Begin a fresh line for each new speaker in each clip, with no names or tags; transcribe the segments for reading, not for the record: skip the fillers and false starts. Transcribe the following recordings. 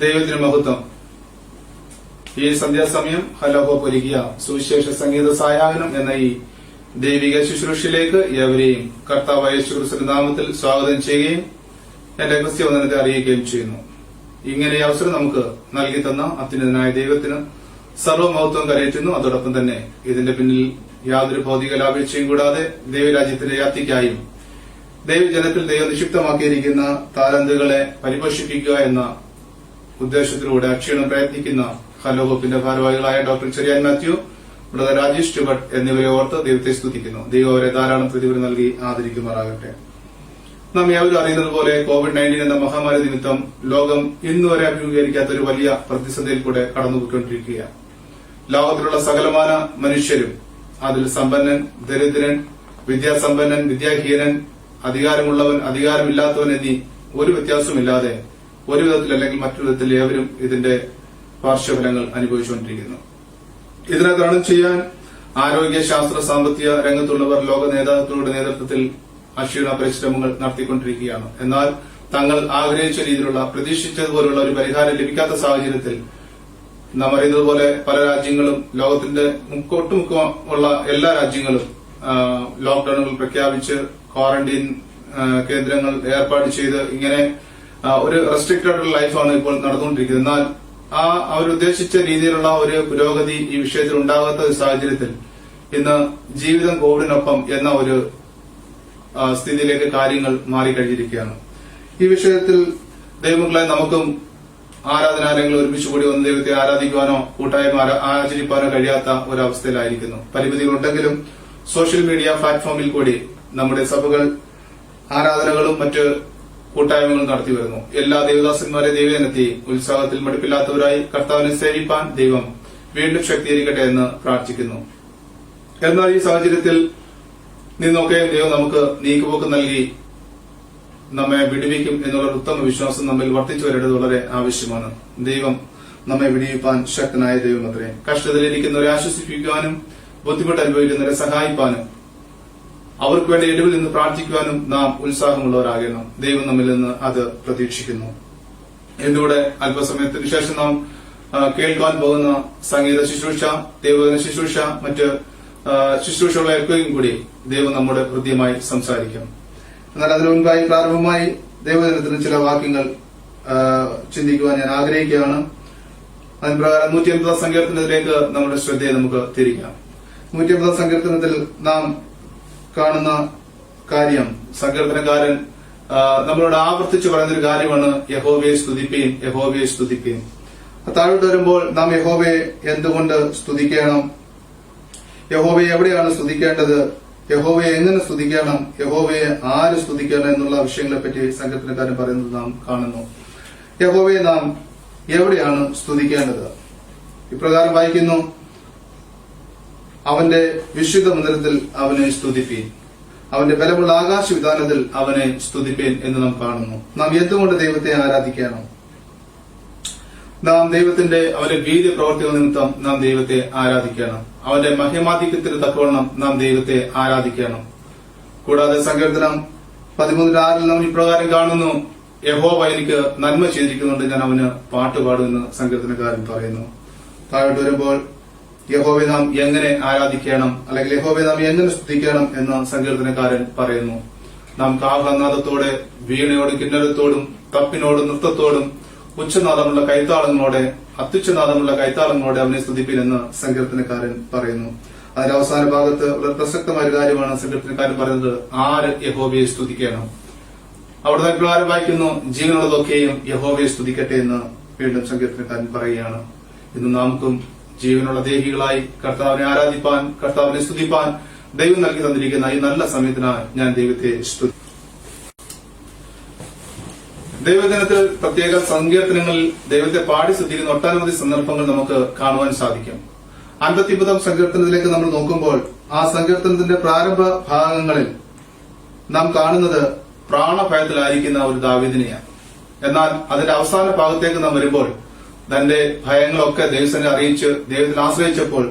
ദൈവത്തിന് മഹത്വം. ഈ സന്ധ്യാസമയം ഹലോഹോ ഒരുക്കിയ സുവിശേഷ സംഗീത സായാഹ്നം എന്ന ഈ ദൈവിക ശുശ്രൂഷയിലേക്ക് ഏവരെയും കർത്താവായ യേശുക്രിസ്തുവിന്റെ നാമത്തിൽ സ്വാഗതം ചെയ്യുകയും എന്റെ ക്രിസ്ത്യ വന്ദനത്തെ അറിയിക്കുകയും ചെയ്യുന്നു. ഇങ്ങനെ ഈ അവസരം നമുക്ക് നൽകി തന്ന അത്യുന്നതനായ ദൈവത്തിന് സർവ്വമഹത്വം കരയറ്റുന്നു. അതോടൊപ്പം തന്നെ ഇതിന്റെ പിന്നിൽ യാതൊരു ഭൗതിക ലാഭേച്ഛയും കൂടാതെ ദൈവരാജ്യത്തിന്റെ വ്യാപ്തിക്കായും ദൈവജനത്തിൽ ദൈവം നിക്ഷിപ്തമാക്കിയിരിക്കുന്ന താലന്തുകളെ പരിപോഷിപ്പിക്കുക എന്ന ഉദ്ദേശത്തിലൂടെ അക്ഷീണം പ്രയത്നിക്കുന്ന ഹലോഹോപ്പിന്റെ ഭാരവാഹികളായ ഡോക്ടർ ചെറിയാൻ മാത്യു, ബ്രദർ രാജേഷ് ടുബട്ട് എന്നിവരെ ഓർത്ത് ദൈവത്തെ സ്തുതിക്കുന്നു. ദൈവം അവരെ ധാരാളം പ്രതിഫലം നൽകി ആദരിക്കുമാറാകട്ടെ. നാം ഏവരും അറിയുന്നത് പോലെ COVID-19 എന്ന മഹാമാരി നിമിത്തം ലോകം ഇന്നുവരെ അഭിമുഖീകരിക്കാത്ത ഒരു വലിയ പ്രതിസന്ധിയിൽ കൂടെ കടന്നുപോയിക്കൊണ്ടിരിക്കുകയാണ്. ലോകത്തിലുള്ള സകലമാന മനുഷ്യരും, അതിൽ സമ്പന്നൻ, ദരിദ്രൻ, വിദ്യാസമ്പന്നൻ, വിദ്യാഹീനൻ, അധികാരമുള്ളവൻ, അധികാരമില്ലാത്തവൻ എന്നീ ഒരു വ്യത്യാസമില്ലാതെ ഒരു വിധത്തിൽ അല്ലെങ്കിൽ മറ്റൊരു വിധത്തിൽ ഏവരും ഇതിന്റെ പാർശ്വഫലങ്ങൾ അനുഭവിച്ചുകൊണ്ടിരിക്കുന്നു. ഇതിനെ തരണം ചെയ്യാൻ ആരോഗ്യ, ശാസ്ത്ര, സാമ്പത്തിക രംഗത്തുള്ളവർ ലോക നേതാക്കളുടെ നേതൃത്വത്തിൽ അക്ഷീണ പരിശ്രമങ്ങൾ നടത്തിക്കൊണ്ടിരിക്കുകയാണ്. എന്നാൽ തങ്ങൾ ആഗ്രഹിച്ച രീതിയിലുള്ള, പ്രതീക്ഷിച്ചതുപോലുള്ള ഒരു പരിഹാരം ലഭിക്കാത്ത സാഹചര്യത്തിൽ നാം അറിയുന്നത് പോലെ പല രാജ്യങ്ങളും, ലോകത്തിന്റെ ഒട്ടുമുക്കുള്ള എല്ലാ രാജ്യങ്ങളും ലോക്ഡൌണുകൾ പ്രഖ്യാപിച്ച് ക്വാറന്റൈൻ കേന്ദ്രങ്ങൾ ഏർപ്പാട് ചെയ്ത് ഇങ്ങനെ ഒരു റെസ്ട്രിക്റ്റഡ് ആയിട്ടുള്ള ലൈഫാണ് ഇപ്പോൾ നടന്നുകൊണ്ടിരിക്കുന്നത്. എന്നാൽ അവരുദ്ദേശിച്ച രീതിയിലുള്ള ഒരു പുരോഗതി ഈ വിഷയത്തിൽ ഉണ്ടാകാത്ത സാഹചര്യത്തിൽ ഇന്ന് ജീവിതം കോവിഡിനൊപ്പം എന്ന ഒരു സ്ഥിതിയിലേക്ക് കാര്യങ്ങൾ മാറിക്കഴിഞ്ഞിരിക്കുകയാണ്. ഈ വിഷയത്തിൽ ദൈവങ്ങളെ നമുക്കും ആരാധനാലയങ്ങൾ ഒരുമിച്ച് കൂടി വന്ന് ദൈവത്തെ ആരാധിക്കുവാനോ കൂട്ടായ്മ ആചരിക്കാനോ കഴിയാത്ത ഒരവസ്ഥയിലായിരിക്കുന്നു. പരിമിതികളുണ്ടെങ്കിലും സോഷ്യൽ മീഡിയ പ്ലാറ്റ്ഫോമിൽ കൂടി നമ്മുടെ സഭകൾ ആരാധനകളും മറ്റ് കൂട്ടായ്മകൾ നടത്തി വരുന്നു. എല്ലാ ദേവദാസന്മാരെ ദൈവജനത്തെ ഉത്സാഹത്തിൽ മടുപ്പില്ലാത്തവരായി കർത്താവിനെ സേവിപ്പാൻ ദൈവം വീണ്ടും ശക്തീകരിക്കട്ടെ എന്ന് പ്രാർത്ഥിക്കുന്നു. എന്നാൽ ഈ സാഹചര്യത്തിൽ നിന്നൊക്കെ ദൈവം നമുക്ക് നീക്കുപോക്ക് നൽകി നമ്മെ വിടുവിക്കും എന്നുള്ള ഉത്തമ വിശ്വാസം നമ്മിൽ വർദ്ധിച്ചു വരേണ്ടത് വളരെ ആവശ്യമാണ്. ദൈവം നമ്മെ വിടുവിപ്പാൻ ശക്തനായ ദൈവം അത്രേ. കഷ്ടതയിലിരിക്കുന്നവരെ ആശ്വസിപ്പിക്കുവാനും ബുദ്ധിമുട്ട് അനുഭവിക്കുന്നവരെ സഹായിപ്പാനും അവർക്ക് വേണ്ടി ഇടവിൽ നിന്ന് പ്രാർത്ഥിക്കുവാനും നാം ഉത്സാഹമുള്ളവരാകണം. ദൈവം നമ്മിൽ നിന്ന് അത് പ്രതീക്ഷിക്കുന്നു. എന്നിവിടെ അല്പസമയത്തിന് ശേഷം നാം കേൾക്കാൻ പോകുന്ന സംഗീത ശുശ്രൂഷ, ദൈവദിന ശുശ്രൂഷ, മറ്റ് ശുശ്രൂഷകളേൽക്കുകയും കൂടി ദൈവം നമ്മുടെ ഹൃദ്യമായി സംസാരിക്കും. എന്നാൽ അതിനു മുൻപായി പ്രാരംഭമായി ദൈവദിനത്തിന് ചില വാക്യങ്ങൾ ചിന്തിക്കുവാൻ ഞാൻ ആഗ്രഹിക്കുകയാണ്. അതിന് പ്രകാരം 150 സങ്കീർത്തനത്തിലേക്ക് നമ്മുടെ ശ്രദ്ധയെ നമുക്ക് തിരിക്കാം. 150 സങ്കീർത്തനത്തിൽ നാം കാണുന്ന കാര്യം, സങ്കീർത്തനക്കാരൻ നമ്മളോട് ആവർത്തിച്ച് പറയുന്നൊരു കാര്യമാണ്, യഹോവയെ സ്തുതിപ്പീൻ, യഹോവയെ സ്തുതിപ്പീൻ. താഴോട്ട് വരുമ്പോൾ നാം യഹോവയെ എന്തുകൊണ്ട് സ്തുതിക്കണം, യഹോവയെ എവിടെയാണ് സ്തുതിക്കേണ്ടത്, യഹോവയെ എങ്ങനെ സ്തുതിക്കണം, യഹോവയെ ആര് സ്തുതിക്കണം എന്നുള്ള വിഷയങ്ങളെപ്പറ്റി സങ്കീർത്തനക്കാരൻ പറയുന്നത് നാം കാണുന്നു. യഹോവയെ നാം എവിടെയാണ് സ്തുതിക്കേണ്ടത്? ഇപ്രകാരം വായിക്കുന്നു, അവന്റെ വിശുദ്ധ മന്ദിരത്തിൽ അവനെ സ്തുതിപ്പീൻ, അവന്റെ ബലമുള്ള ആകാശ വിധാനത്തിൽ അവനെ സ്തുതിപ്പീൻ എന്ന് നാം കാണുന്നു. നാം എന്തുകൊണ്ട് ദൈവത്തെ ആരാധിക്കണം? നാം അവന്റെ വീര്യ പ്രവർത്തികൾ നിമിത്തം നാം ദൈവത്തെ ആരാധിക്കണം. അവന്റെ മഹിമാധിക്യത്തിന് തക്കവണ്ണം നാം ദൈവത്തെ ആരാധിക്കണം. കൂടാതെ സങ്കീർത്തനം 13:6 നാം ഇപ്രകാരം കാണുന്നു, യഹോവ എനിക്ക് നന്മ ചെയ്തിരിക്കുന്നുണ്ട്, ഞാൻ അവന് പാട്ടുപാടുമെന്ന് സങ്കീർത്തനക്കാരൻ പറയുന്നു. താഴോട്ട് വരുമ്പോൾ യഹോവയെ നാം എങ്ങനെ ആരാധിക്കണം, അല്ലെങ്കിൽ യഹോവയെ നാം എങ്ങനെ സ്തുതിക്കണം എന്ന് സങ്കീർത്തനക്കാരൻ പറയുന്നു. നാം കാഹനാദത്തോടെ, വീണയോടും കിന്നരത്തോടും തപ്പിനോടും നൃത്തത്തോടും ഉച്ചനാദമുള്ള കൈത്താളങ്ങളോടെ, അത്യുച്ചനാദമുള്ള കൈത്താളങ്ങളോടെ അവനെ സ്തുതിപ്പിനെന്ന് സങ്കീർത്തനക്കാരൻ പറയുന്നു. അതിന്റെ അവസാന ഭാഗത്ത് വളരെ പ്രസക്തമായ ഒരു കാര്യമാണ് സങ്കീർത്തനക്കാരൻ പറയുന്നത്, ആര് യഹോവയെ സ്തുതിക്കണം. അവിടെ പ്രകാരം വായിക്കുന്നു, ജീവനുള്ളതൊക്കെയും യഹോവയെ സ്തുതിക്കട്ടെ എന്ന് വീണ്ടും സങ്കീർത്തനക്കാരൻ പറയുകയാണ്. ഇന്ന് നമുക്കും ജീവനുള്ള ദേഹികളായി കർത്താവിനെ ആരാധിപ്പാൻ, കർത്താവിനെ സ്തുതിപ്പാൻ ദൈവം നൽകി തന്നിരിക്കുന്ന ഈ നല്ല സമയത്തിനായി ഞാൻ ദൈവത്തെ സ്തുതിക്കുന്നു. ദൈവദിനത്തിൽ പ്രത്യേക സങ്കീർത്തനങ്ങളിൽ ദൈവത്തെ പാടി സ്തുതിക്കുന്ന ഒട്ടനവധി സന്ദർഭങ്ങൾ നമുക്ക് കാണുവാൻ സാധിക്കും. 50 സങ്കീർത്തനത്തിലേക്ക് നമ്മൾ നോക്കുമ്പോൾ ആ സങ്കീർത്തനത്തിന്റെ പ്രാരംഭ ഭാഗങ്ങളിൽ നാം കാണുന്നത് പ്രാണഭയത്തിലായിരിക്കുന്ന ഒരു ദാവീദിനെയാണ്. എന്നാൽ അതിന്റെ അവസാന ഭാഗത്തേക്ക് നാം വരുമ്പോൾ തന്റെ ഭയങ്ങളൊക്കെ ദൈവത്തിനെ അറിയിച്ച് ദൈവത്തിൽ ആശ്രയിച്ചപ്പോൾ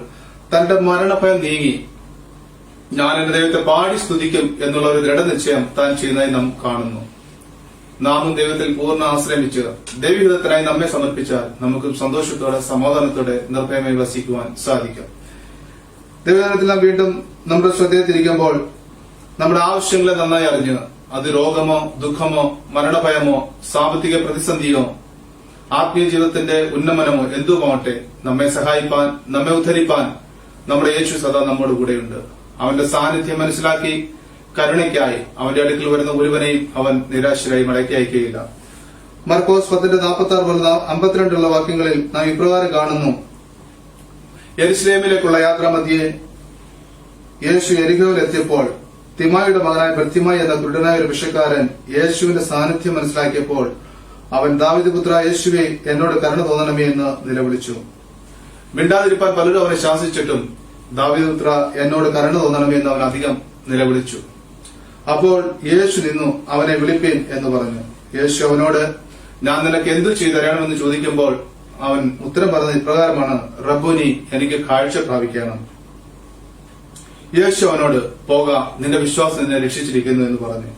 തന്റെ മരണഭയം നീങ്ങി ഞാൻ എന്റെ ദൈവത്തെ പാടി സ്തുതിക്കും എന്നുള്ള ഒരു ദൃഢനിശ്ചയം താൻ ചെയ്യുന്നതായി നാം കാണുന്നു. നാമും ദൈവത്തിൽ പൂർണ്ണ ആശ്രമിച്ച് ദൈവഹിതത്തിനായി നമ്മെ സമർപ്പിച്ചാൽ നമുക്കും സന്തോഷത്തോടെ സമാധാനത്തോടെ നിർഭയമായി വസിക്കുവാൻ സാധിക്കും. ദൈവദിനത്തിൽ നാം വീണ്ടും നമ്മുടെ ശ്രദ്ധയെ തിരിക്കുമ്പോൾ നമ്മുടെ ആവശ്യങ്ങളെ നന്നായി അറിഞ്ഞ് അത് രോഗമോ ദുഃഖമോ മരണഭയമോ സാമ്പത്തിക പ്രതിസന്ധിയോ ആത്മീയ ജീവിതത്തിന്റെ ഉന്നമനമോ എന്തുമാവട്ടെ നമ്മെ സഹായിപ്പാൻ നമ്മെ ഉദ്ധരിപ്പാൻ നമ്മുടെ യേശു സദാ നമ്മോട് കൂടെയുണ്ട്. അവന്റെ സാന്നിധ്യം മനസ്സിലാക്കി കരുണയ്ക്കായി അവന്റെ അടുക്കൽ വരുന്ന ഒരുവനെയും അവൻ നിരാശരായി മടക്കി അയക്കുകയില്ല. മർക്കോസ് 10:46-52 വാക്യങ്ങളിൽ നാം ഇപ്രകാരം കാണുന്നു. യെരുശലേമിലേക്കുള്ള യാത്രാമധ്യേ യേശു യെരിഹോയിൽ എത്തിയപ്പോൾ തിമായിയുടെ മകനായ ബർത്തിമായി എന്ന കുരുടനായ ഒരു ഭിക്ഷക്കാരൻ യേശുവിന്റെ സാന്നിധ്യം മനസ്സിലാക്കിയപ്പോൾ അവൻ ദാവീദ് പുത്രാ യേശുവേ, എന്നോട് കരുണ തോന്നണമേ എന്ന് നിലവിളിച്ചു. മിണ്ടാതിരിപ്പാൻ പലരും അവനെ ശാസിച്ചിട്ടും ദാവീദ് പുത്രാ, എന്നോട് കരുണ തോന്നണമേ എന്ന് അവൻ അധികം നിലവിളിച്ചു. അപ്പോൾ യേശു നിന്നു, അവനെ വിളിപ്പീൻ എന്ന് പറഞ്ഞു. യേശു അവനോട്, ഞാൻ നിനക്ക് എന്തു ചെയ്തു തരാമെന്ന് ചോദിക്കുമ്പോൾ അവൻ ഉത്തരം പറഞ്ഞത് ഇപ്രകാരമാണ്: റബ്ബൂനി, എനിക്ക് കാഴ്ച പ്രാപിക്കണം. യേശു അവനോട്, പോക, നിന്റെ വിശ്വാസം നിന്നെ രക്ഷിച്ചിരിക്കുന്നു എന്ന് പറഞ്ഞു.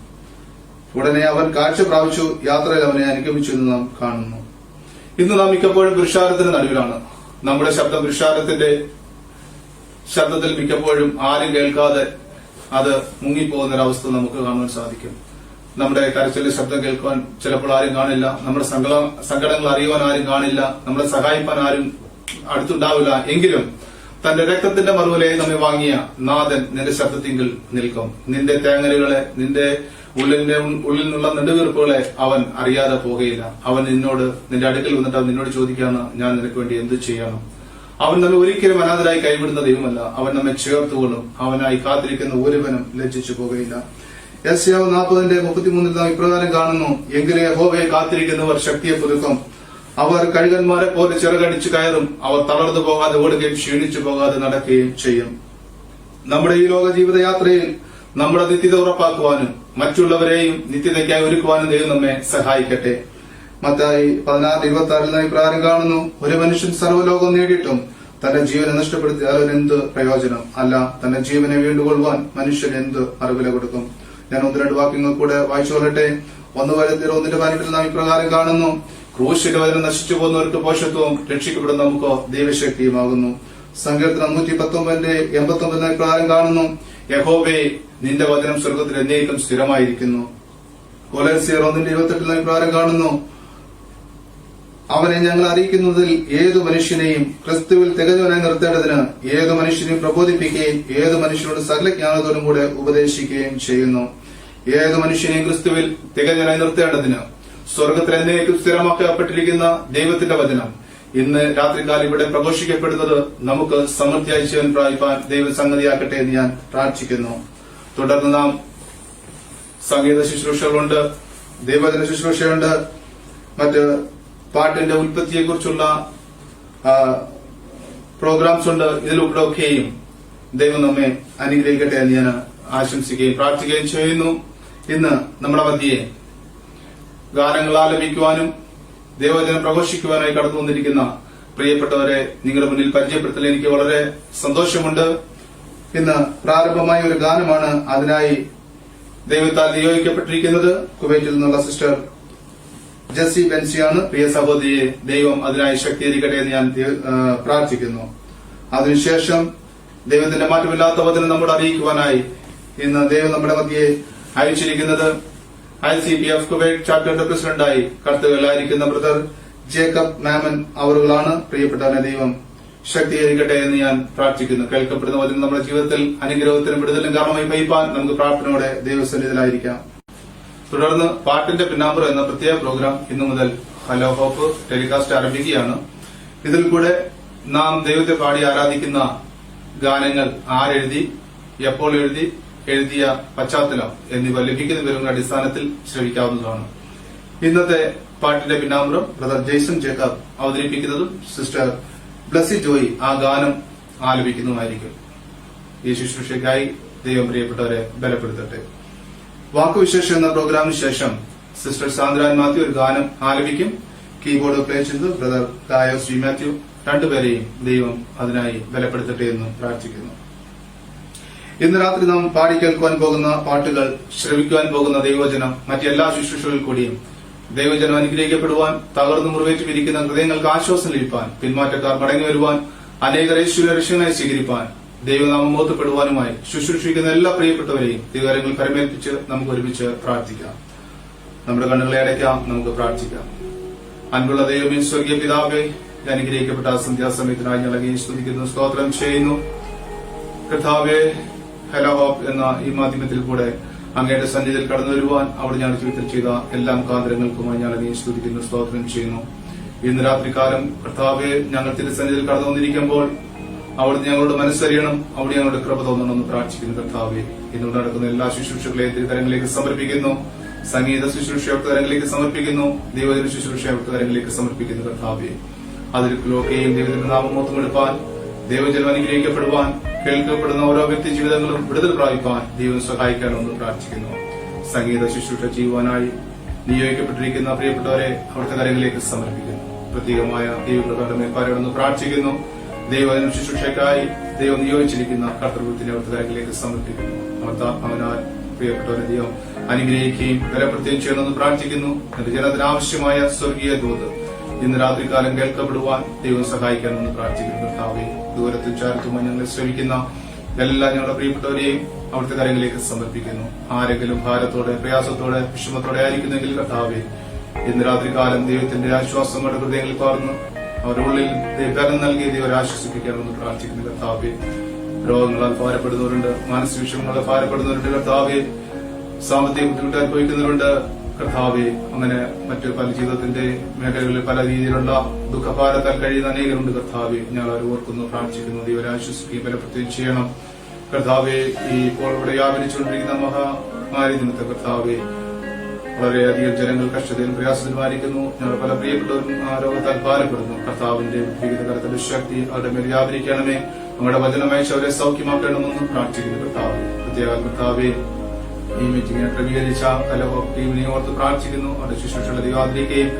ഉടനെ അവൻ കാഴ്ച പ്രാപിച്ചു. യാത്രയിൽ അവനെ അനുഗമിച്ചു എന്ന് നാം കാണുന്നു. ഇന്ന് നാം മിക്കപ്പോഴും പുരുഷാരത്തിന് നടുവിലാണ്. നമ്മുടെ ശബ്ദം പുരുഷാരത്തിന്റെ ശബ്ദത്തിൽ മിക്കപ്പോഴും ആരും കേൾക്കാതെ അത് മുങ്ങിപ്പോകുന്ന ഒരവസ്ഥ നമുക്ക് കാണുവാൻ സാധിക്കും. നമ്മുടെ കരച്ചിലെ ശബ്ദം കേൾക്കുവാൻ ചിലപ്പോൾ ആരും കാണില്ല. നമ്മുടെ സങ്കടങ്ങൾ അറിയുവാൻ ആരും കാണില്ല. നമ്മളെ സഹായിപ്പാൻ ആരും അടുത്തുണ്ടാവില്ല. എങ്കിലും തന്റെ രക്തത്തിന്റെ മറുവിലയായി നമ്മെ വാങ്ങിയ നാഥൻ നിന്റെ ശബ്ദത്തിങ്കിൽ നിൽക്കും. നിന്റെ തേങ്ങലുകളെ, നിന്റെ ഉള്ളിൽ നിന്നുള്ള നെടുവീർപ്പുകളെ അവൻ അറിയാതെ പോകുകയില്ല. അവൻ നിന്റെ അടുക്കൽ വന്നിട്ട് അവൻ നിന്നോട് ചോദിക്കുകയാണ്, ഞാൻ നിനക്ക് വേണ്ടി എന്ത് ചെയ്യണം? അവൻ നമ്മെ ഒരിക്കലും അനാഥരായി കൈവിടുന്ന ദൈവമല്ല. അവൻ നമ്മെ ചേർത്തുകൊള്ളും. അവനായി കാത്തിരിക്കുന്ന ഒരുവനും ലജ്ജിച്ചു പോകുകയില്ല. യെശയ്യാവ് 40:33 നാം ഇപ്രകാരം കാണുന്നു: എങ്കിലേ യഹോവയെ കാത്തിരിക്കുന്നവർ ശക്തിയെ പുതുക്കും. അവർ കഴുകന്മാരെ പോലെ ചിറകടിച്ചു കയറും. അവർ തളർന്നു പോകാതെ ഓടുകയും ക്ഷീണിച്ചു പോകാതെ നടക്കുകയും ചെയ്യും. നമ്മുടെ ഈ ലോക ജീവിതയാത്രയിൽ നമ്മുടെ നിത്യത ഉറപ്പാക്കുവാനും മറ്റുള്ളവരെയും നിത്യതയ്ക്കായി ഒരുക്കുവാനും ദൈവം നമ്മെ സഹായിക്കട്ടെ. മത്തായി 16:26 നാം ഇപ്രകാരം കാണുന്നു: ഒരു മനുഷ്യൻ സർവ്വലോകം നേടിയിട്ടും തന്റെ ജീവനെ നഷ്ടപ്പെടുത്തിയാൽ എന്ത് പ്രയോജനം? അല്ല, തന്റെ ജീവനെ വീണ്ടുകൊള്ളുവാൻ മനുഷ്യൻ എന്ത് മറുവില കൊടുക്കും? ഞാൻ 1-2 വാക്യങ്ങൾ കൂടെ വായിച്ചു കൊള്ളട്ടെ. 1:1-12 നാം ഇപ്രകാരം കാണുന്നു: ക്രൂശിന്റെ വചനം നശിച്ചു പോകുന്നവർക്ക് പോഷത്വവും രക്ഷിക്കപ്പെടുന്ന നമുക്കോ ദൈവശക്തിയുമാകുന്നു. സങ്കീർത്തനം 119:89 ഇപ്രകാരം കാണുന്നു: യഹോവേ, നിന്റെ വചനം സ്വർഗത്തിൽ എന്നേക്കും സ്ഥിരമായിരിക്കുന്നു. കൊലോസ്യർ 1:28 നാം ഇപ്രകാരം കാണുന്നു: അവനെ ഞങ്ങൾ അറിയിക്കുന്നതിൽ ഏതു മനുഷ്യനെയും ക്രിസ്തുവിൽ തികഞ്ഞവനായി നിർത്തേണ്ടതിന് ഏതു മനുഷ്യനെയും പ്രബോധിപ്പിക്കുകയും ഏതു മനുഷ്യനോട് സകല ജ്ഞാനത്തോടും കൂടെ ഉപദേശിക്കുകയും ചെയ്യുന്നു. ഏതു മനുഷ്യനെയും ക്രിസ്തുവിൽ തികഞ്ഞവനായി നിർത്തേണ്ടതിന് സ്വർഗത്തിൽ എന്നേക്കും സ്ഥിരമാക്കപ്പെട്ടിരിക്കുന്ന ദൈവത്തിന്റെ വചനം ഇന്ന് രാത്രികാലം ഇവിടെ പ്രഘോഷിക്കപ്പെടുന്നത് നമുക്ക് സമൃദ്ധിയായി ജീവൻ പ്രാപിപ്പാൻ ദൈവം സംഗതിയാക്കട്ടെ എന്ന് ഞാൻ പ്രാർത്ഥിക്കുന്നു. തുടർന്ന് നാം സംഗീത ശുശ്രൂഷകളുണ്ട്, ദൈവവചന ശുശ്രൂഷയുണ്ട്, മറ്റ് പാട്ടിന്റെ ഉൽപ്പത്തിയെക്കുറിച്ചുള്ള പ്രോഗ്രാംസ് ഉണ്ട്. ഇതിലൂടെ ഒക്കെയും ദൈവം നമ്മെ അനുഗ്രഹിക്കട്ടെ എന്ന് ഞാൻ ആശംസിക്കുകയും പ്രാർത്ഥിക്കുകയും ചെയ്യുന്നു. ഇന്ന് നമ്മുടെ മധ്യയെ ഗാനങ്ങൾ ആലപിക്കുവാനും ദൈവവചനം പ്രഘോഷിക്കുവാനായി കടന്നു വന്നിരിക്കുന്ന പ്രിയപ്പെട്ടവരെ നിങ്ങളുടെ മുന്നിൽ പരിചയപ്പെടുത്തൽ എനിക്ക് വളരെ സന്തോഷമുണ്ട്. ഇന്ന് പ്രാരംഭമായ ഒരു ഗാനമാണ് അതിനായി ദൈവത്താൽ നിയോഗിക്കപ്പെട്ടിരിക്കുന്നത്. കുവൈറ്റിൽ നിന്നുള്ള സിസ്റ്റർ ജെസ്സി ബെൻസിയാണ്. പ്രിയ സഹോദരിയെ ദൈവം അതിനായി ശക്തീകരിക്കട്ടെ എന്ന് ഞാൻ പ്രാർത്ഥിക്കുന്നു. അതിനുശേഷം ദൈവത്തിന്റെ മാറ്റമില്ലാത്ത വചനം നമ്മോട് അറിയിക്കുവാനായി ഇന്ന് ദൈവം നമ്മുടെ മധ്യയെ അയച്ചിരിക്കുന്നത് ICPF കുവൈറ്റ് ചാപ്റ്ററിന്റെ പ്രസിഡന്റായി കർത്തവ്യത്തിലായിരിക്കുന്ന ബ്രദർ ജേക്കബ് മാമൻ അവറുകളാണ്. പ്രിയപ്പെട്ടവനെ ദൈവം ശക്തീകരിക്കട്ടെ എന്ന് ഞാൻ പ്രാർത്ഥിക്കുന്നു. കേൾക്കപ്പെടുന്ന വചനം നമ്മുടെ ജീവിതത്തിൽ അനുഗ്രഹത്തിനും വിടുതലും കാരണമായി പയിപ്പാൻ നമുക്ക് പ്രാർത്ഥനയോടെ ദൈവസന്നിധിയിലായിരിക്കാം. തുടർന്ന് പാട്ടിന്റെ പിന്നാമ്പുറം എന്ന പ്രത്യേക പ്രോഗ്രാം ഇന്നു മുതൽ ഹലോ ഹോപ്പ് ടെലികാസ്റ്റ് ആരംഭിക്കുകയാണ്. ഇതിൽ കൂടെ നാം ദൈവത്തെ പാടി ആരാധിക്കുന്ന ഗാനങ്ങൾ ആരെഴുതി, എപ്പോൾ എഴുതിയ പശ്ചാത്തലം എന്നിവ ലഭിക്കുന്ന വിവരങ്ങളുടെ അടിസ്ഥാനത്തിൽ ശ്രവിക്കാവുന്നതാണ്. ഇന്നത്തെ പാട്ടിന്റെ പിന്നാമ്പുറം ബ്രദർ ജെയ്സൺ ജേക്കബ് അവതരിപ്പിക്കുന്നതും സിസ്റ്റർ ബ്ലസ്സി ജോയി ആ ഗാനം ആലപിക്കുന്നതുമായിരിക്കും. ഈ ശുശ്രൂഷയ്ക്കായി ദൈവം പ്രിയപ്പെട്ടവരെ ബലപ്പെടുത്തട്ടെ. വാക്കുവിശേഷം എന്ന പ്രോഗ്രാമിന് ശേഷം സിസ്റ്റർ സാന്ദ്രാൻ മാത്യു ഒരു ഗാനം ആലപിക്കും. കീബോർഡ് പ്ലേ ചെയ്ത് ബ്രദർ ഗായോ ശ്രീ മാത്യു. രണ്ടുപേരെയും ദൈവം അതിനായി ബലപ്പെടുത്തട്ടെ എന്ന് പ്രാർത്ഥിക്കുന്നു. ഇന്ന് രാത്രി നാം പാടി കേൾക്കുവാൻ പോകുന്ന പാട്ടുകൾ, ശ്രവിക്കുവാൻ പോകുന്ന ദൈവവചനം മറ്റെല്ലാ ശുശ്രൂഷകളിൽ കൂടിയും ദൈവജനം അനുഗ്രഹിക്കപ്പെടുവാൻ, തകർന്നു മുറിവേറ്റിരിക്കുന്ന ഹൃദയങ്ങൾക്ക് ആശ്വാസം ലഭിപ്പാൻ, പിന്മാറ്റക്കാർ മടങ്ങി വരുവാൻ, അനേകർ യേശുവിനെ രക്ഷകനായി സ്വീകരിപ്പാൻ, ദൈവനാമം മഹത്വപ്പെടുവാനുമായി ശുശ്രൂഷിക്കുന്ന എല്ലാ പ്രിയപ്പെട്ടവരെയും ദൈവകരങ്ങൾ പരമേൽപ്പിച്ച് നമുക്ക് ഒരുമിച്ച് പ്രാർത്ഥിക്കാം. നമ്മുടെ കണ്ണുകളെ അടയ്ക്കാം, നമുക്ക് പ്രാർത്ഥിക്കാം. അൻപുള്ള ദൈവമേ, സ്വർഗീയ പിതാവേ, അനുഗ്രഹിക്കപ്പെട്ട സന്ധ്യാസമയത്തിനായി ഞങ്ങളെ സ്തുതിക്കുന്നു, സ്തോത്രം ചെയ്യുന്നു. കർത്താവേ, ഹലോ ഹോപ്പ് എന്ന ഈ മാധ്യമത്തിൽ കൂടെ അങ്ങയുടെ സന്നിധിയിൽ കടന്നു വരുവാൻ അവിടെ ഞങ്ങൾ ജീവിതത്തിൽ ചെയ്ത എല്ലാ മുഖാന്തരങ്ങൾക്കുമായി ഞങ്ങളെ സ്തുതിക്കുന്നു, സ്തോത്രം ചെയ്യുന്നു. ഇന്ന് രാത്രികാലം കർത്താവെ, ഞങ്ങൾ തിരുസന്നിധിയിൽ കടന്നു വന്നിരിക്കുമ്പോൾ അവിടുന്ന് ഞങ്ങളോട് മനസ്സറിയണം, അവിടെ ഞങ്ങളുടെ കൃപ തോന്നണമെന്ന് പ്രാർത്ഥിക്കുന്നു. കർത്താവെ, ഇന്നോട് നടക്കുന്ന എല്ലാ ശുശ്രൂഷകളെയും തിരുതരങ്ങളിലേക്ക് സമർപ്പിക്കുന്നു. സംഗീത ശുശ്രൂഷ കരങ്ങളിലേക്ക് സമർപ്പിക്കുന്നു, ദൈവജന ശുശ്രൂഷ കരങ്ങളിലേക്ക് സമർപ്പിക്കുന്നു. കർത്താവെ, അതിലൊക്കെയും ദൈവത്തിന്റെ നാമമോത്വം എടുപ്പാൻ, ദൈവജനം അനുഗ്രഹിക്കപ്പെടുവാൻ, കേൾക്കപ്പെടുന്ന ഓരോ വ്യക്തി ജീവിതങ്ങളും വിടുതൽ പ്രാപിപ്പാൻ ദൈവം സഹായിക്കണമെന്ന് പ്രാർത്ഥിക്കുന്നു. സംഗീത ശുശ്രൂഷ ചെയ്യുവാനായി നിയോഗിക്കപ്പെട്ടിരിക്കുന്ന പ്രിയപ്പെട്ടവരെ അവിടുത്തെ കരങ്ങളിലേക്ക് സമർപ്പിക്കുന്നു. പ്രത്യേകമായ ദൈവപ്രകാരം മേൽപ്പാരോടൊന്ന് പ്രാർത്ഥിക്കുന്നു. ദൈവജന ശുശ്രൂഷയ്ക്കായി ദൈവം നിയോഗിച്ചിരിക്കുന്ന കർത്തൃത്വത്തിന്റെ അവിടുത്തെ കരങ്ങളിലേക്ക് സമർപ്പിക്കുന്നു. അവനാൽ പ്രിയപ്പെട്ടവരെ ദൈവം അനുഗ്രഹിക്കുകയും ബലപ്പെടുത്തുകയും ചെയ്യണമെന്ന് പ്രാർത്ഥിക്കുന്നു. എന്റെ ജനത്തിന് ആവശ്യമായ സ്വർഗീയ ദൂത് ഇന്ന് രാത്രികാലം കേൾക്കപ്പെടുവാൻ ദൈവം സഹായിക്കണമെന്ന് പ്രാർത്ഥിക്കുന്നു. കർത്താവേ, ദൂരത്തിൽ ചാരത്തുമായി ഞങ്ങളെ ശ്രമിക്കുന്ന എല്ലാ ഞങ്ങളുടെ പ്രിയപ്പെട്ടവരെയും അവിടുത്തെ കാര്യങ്ങളിലേക്ക് സമർപ്പിക്കുന്നു. ആരെങ്കിലും ഭാരത്തോടെ, പ്രയാസത്തോടെ, വിഷമത്തോടെ ആയിരിക്കുന്നെങ്കിൽ കർത്താവേ, ഇന്ന് രാത്രികാലം ദൈവത്തിന്റെ ആശ്വാസം അവരുടെ ഹൃദയങ്ങളിൽ പാർന്ന് അവരുടെ ഉള്ളിൽ ബലം നൽകി ദൈവം ആശ്വസിപ്പിക്കണമെന്ന് പ്രാർത്ഥിക്കുന്നു. കർത്താവേ, രോഗങ്ങളാൽ ഭാരപ്പെടുന്നവരുണ്ട്, മാനസിക വിഷമങ്ങളാൽ ഭാരപ്പെടുന്നവരുണ്ട്. കർത്താവേ, സാമ്പത്തിക ബുദ്ധിമുട്ട് അനുഭവിക്കുന്നവരുണ്ട്. കർത്താവെ, അങ്ങനെ മറ്റു പല ജീവിതത്തിന്റെ മേഖലകളിൽ പല രീതിയിലുള്ള ദുഃഖഭാരത്താൽ കഴിയുന്ന അനേകരുണ്ട്. കർത്താവെ, ഞങ്ങൾ അവർ ഓർക്കുന്നു, പ്രാർത്ഥിക്കുന്നു. ദൈവരെ ആശ്വസിക്കുകയും ബലപ്പെടുത്തുകയും ചെയ്യണം. കർത്താവെ, ഈ ഇപ്പോൾ ഇവിടെ വ്യാപരിച്ചുകൊണ്ടിരിക്കുന്ന മഹാമാരി നിമിത്തം കർത്താവെ, വളരെയധികം ജനങ്ങൾ കഷ്ടതയിലും പ്രയാസത്തിലുമായിരിക്കുന്നു. ഞങ്ങൾ പല പ്രിയപ്പെട്ടവരും ആ രോഗത്താൽ ഭാരപ്പെടുന്നു. കർത്താവിന്റെ വിവിധ തരത്തിലുള്ള ശക്തി അവരുടെ മേൽ വ്യാപരിക്കണമേ. നമ്മുടെ വചനമയച്ച് അവരെ സൗഖ്യമാക്കണമെന്ന് പ്രാർത്ഥിക്കുന്നു. കർത്താവെ, പ്രത്യേക കർത്താവെ, ഈ മീറ്റിംഗിനെ ക്രമീകരിച്ച കലഹോ ടീമിനെ ഓർത്ത് പ്രാർത്ഥിക്കുന്നു. അവരുടെ ശുശ്രൂഷകളെ ദൈവാതിരിക്കുകയും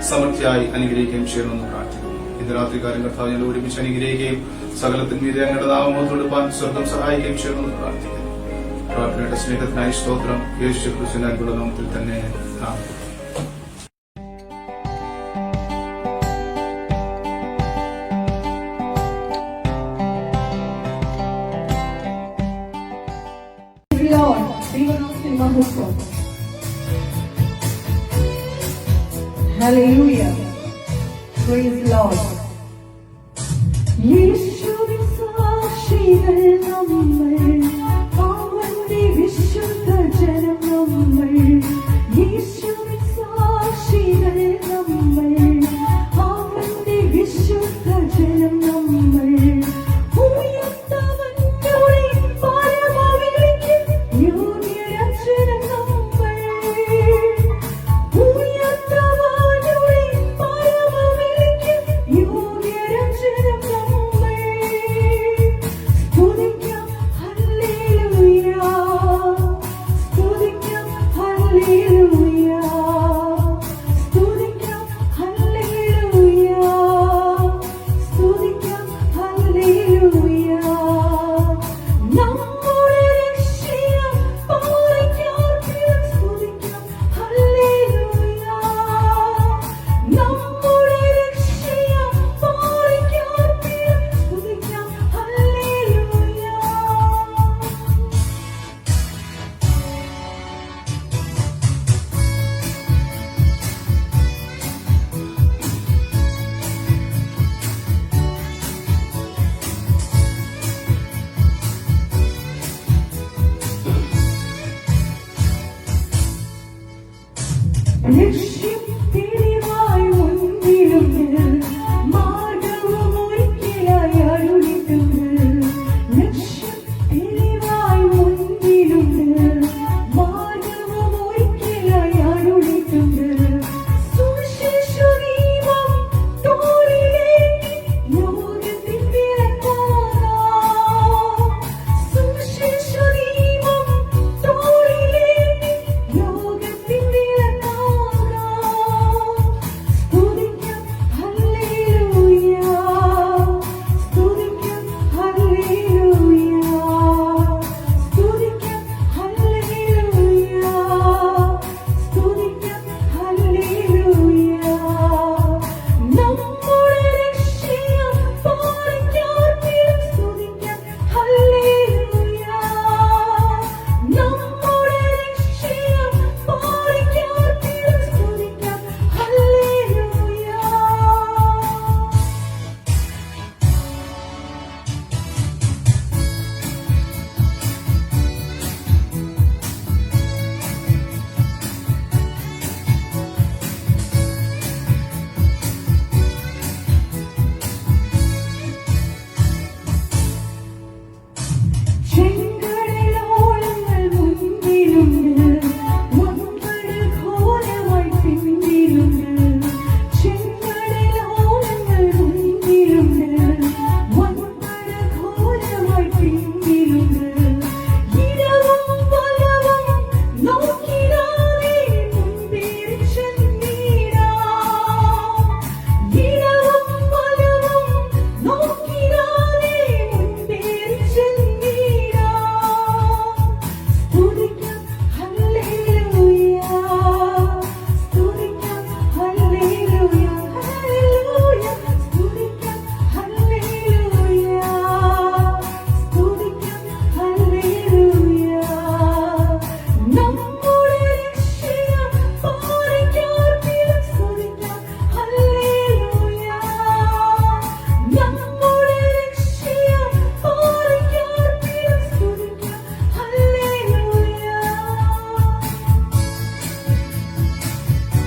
സമൃദ്ധിയായി അനുഗ്രഹിക്കുകയും ചെയ്യണമെന്ന് പ്രാർത്ഥിക്കുന്നു. ഇന്ന് രാത്രികാലം കർത്താവ് ഞങ്ങൾ ഒരുമിച്ച് അനുഗ്രഹിക്കുകയും സകലത്തിന്മീതെ ഞങ്ങളുടെ നാമമോത്തെടുപ്പാൻ സ്വർഗം സഹായിക്കുകയും ചെയ്യണമെന്ന് പ്രാർത്ഥിക്കുന്നു. പ്രാർത്ഥനയുടെ സ്നേഹത്തിനായി സ്തോത്രം. യേശു ക്രിസ്തുവിനുള്ള നാമത്തിൽ തന്നെ ആമേൻ.
Hallelujah. Praise the Lord. യേശുവിൻ സാക്ഷികൾ നമ്മൾ, അവന്റെ വിശുദ്ധ ജനം നമ്മൾ. യേശുവിൻ സാക്ഷികൾ നമ്മൾ, അവന്റെ വിശുദ്ധ ജനം നമ്മൾ.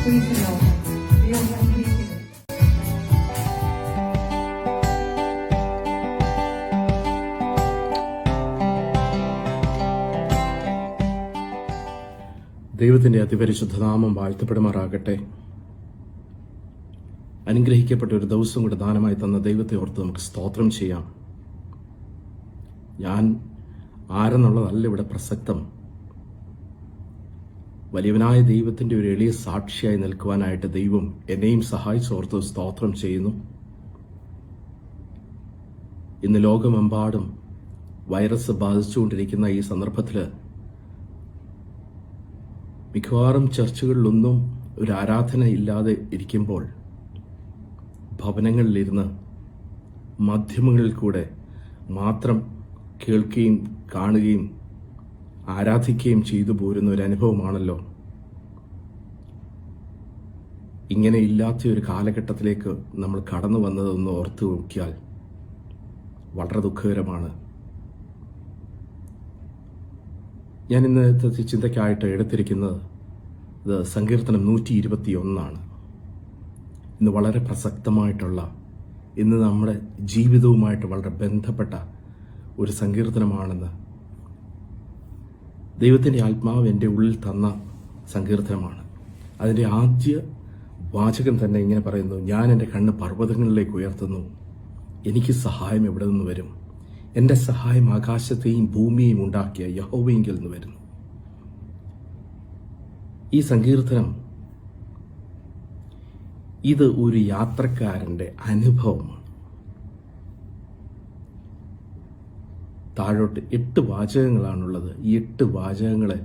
Praise the Lord. ദൈവം അനുഗ്രഹിക്കട്ടെ.
ദൈവത്തിന്റെ അതിപരിശുദ്ധനാമം വാഴ്ത്തപ്പെടുമാറാകട്ടെ. അനുഗ്രഹിക്കപ്പെട്ട ഒരു ദിവസം കൂടെ ദാനമായി തന്ന ദൈവത്തെ ഓർത്ത് നമുക്ക് സ്തോത്രം ചെയ്യാം. ഞാൻ ആരെന്നുള്ളതല്ല ഇവിടെ പ്രസക്തം. വലിയവനായ ദൈവത്തിന്റെ ഒരു എളിയ സാക്ഷിയായി നിൽക്കുവാനായിട്ട് ദൈവം എന്നെയും സഹായിച്ചോർത്ത് സ്തോത്രം ചെയ്യുന്നു. ഇന്ന് ലോകമെമ്പാടും വൈറസ് ബാധിച്ചുകൊണ്ടിരിക്കുന്ന ഈ സന്ദർഭത്തിൽ മിക്കവാറും ചർച്ചുകളിലൊന്നും ഒരു ആരാധന ഇല്ലാതെ ഇരിക്കുമ്പോൾ ഭവനങ്ങളിലിരുന്ന് മാധ്യമങ്ങളിൽ കൂടെ മാത്രം കേൾക്കുകയും കാണുകയും ആരാധിക്കുകയും ചെയ്തു പോരുന്ന ഒരു അനുഭവമാണല്ലോ. ഇങ്ങനെ ഇല്ലാത്ത ഒരു കാലഘട്ടത്തിലേക്ക് നമ്മൾ കടന്നു വന്നതെന്ന് ഓർത്തു നോക്കിയാൽ വളരെ ദുഃഖകരമാണ്. ഞാൻ ഇന്നത്തെ ചിന്തയ്ക്കായിട്ട് എടുത്തിരിക്കുന്നത് സങ്കീർത്തനം 121 ഇന്ന് വളരെ പ്രസക്തമായിട്ടുള്ള, ഇന്ന് നമ്മുടെ ജീവിതവുമായിട്ട് വളരെ ബന്ധപ്പെട്ട ഒരു സങ്കീർത്തനമാണെന്ന് ദൈവത്തിൻ്റെ ആത്മാവ് എൻ്റെ ഉള്ളിൽ തന്ന സങ്കീർത്തനമാണ്. അതിൻ്റെ ആദ്യ വാചകം തന്നെ ഇങ്ങനെ പറയുന്നു: ഞാൻ എൻ്റെ കണ്ണ് പർവ്വതങ്ങളിലേക്ക് ഉയർത്തുന്നു, എനിക്ക് സഹായം എവിടെ നിന്ന് വരും? എൻ്റെ സഹായം ആകാശത്തെയും ഭൂമിയെയും ഉണ്ടാക്കിയ യഹോവയെങ്കിൽ നിന്ന് വരുന്നു. ഈ സങ്കീർത്തനം ഇത് ഒരു യാത്രക്കാരന്റെ അനുഭവമാണ്. താഴോട്ട് 8 വാചകങ്ങളാണുള്ളത്. ഈ 8 വാചകങ്ങളെ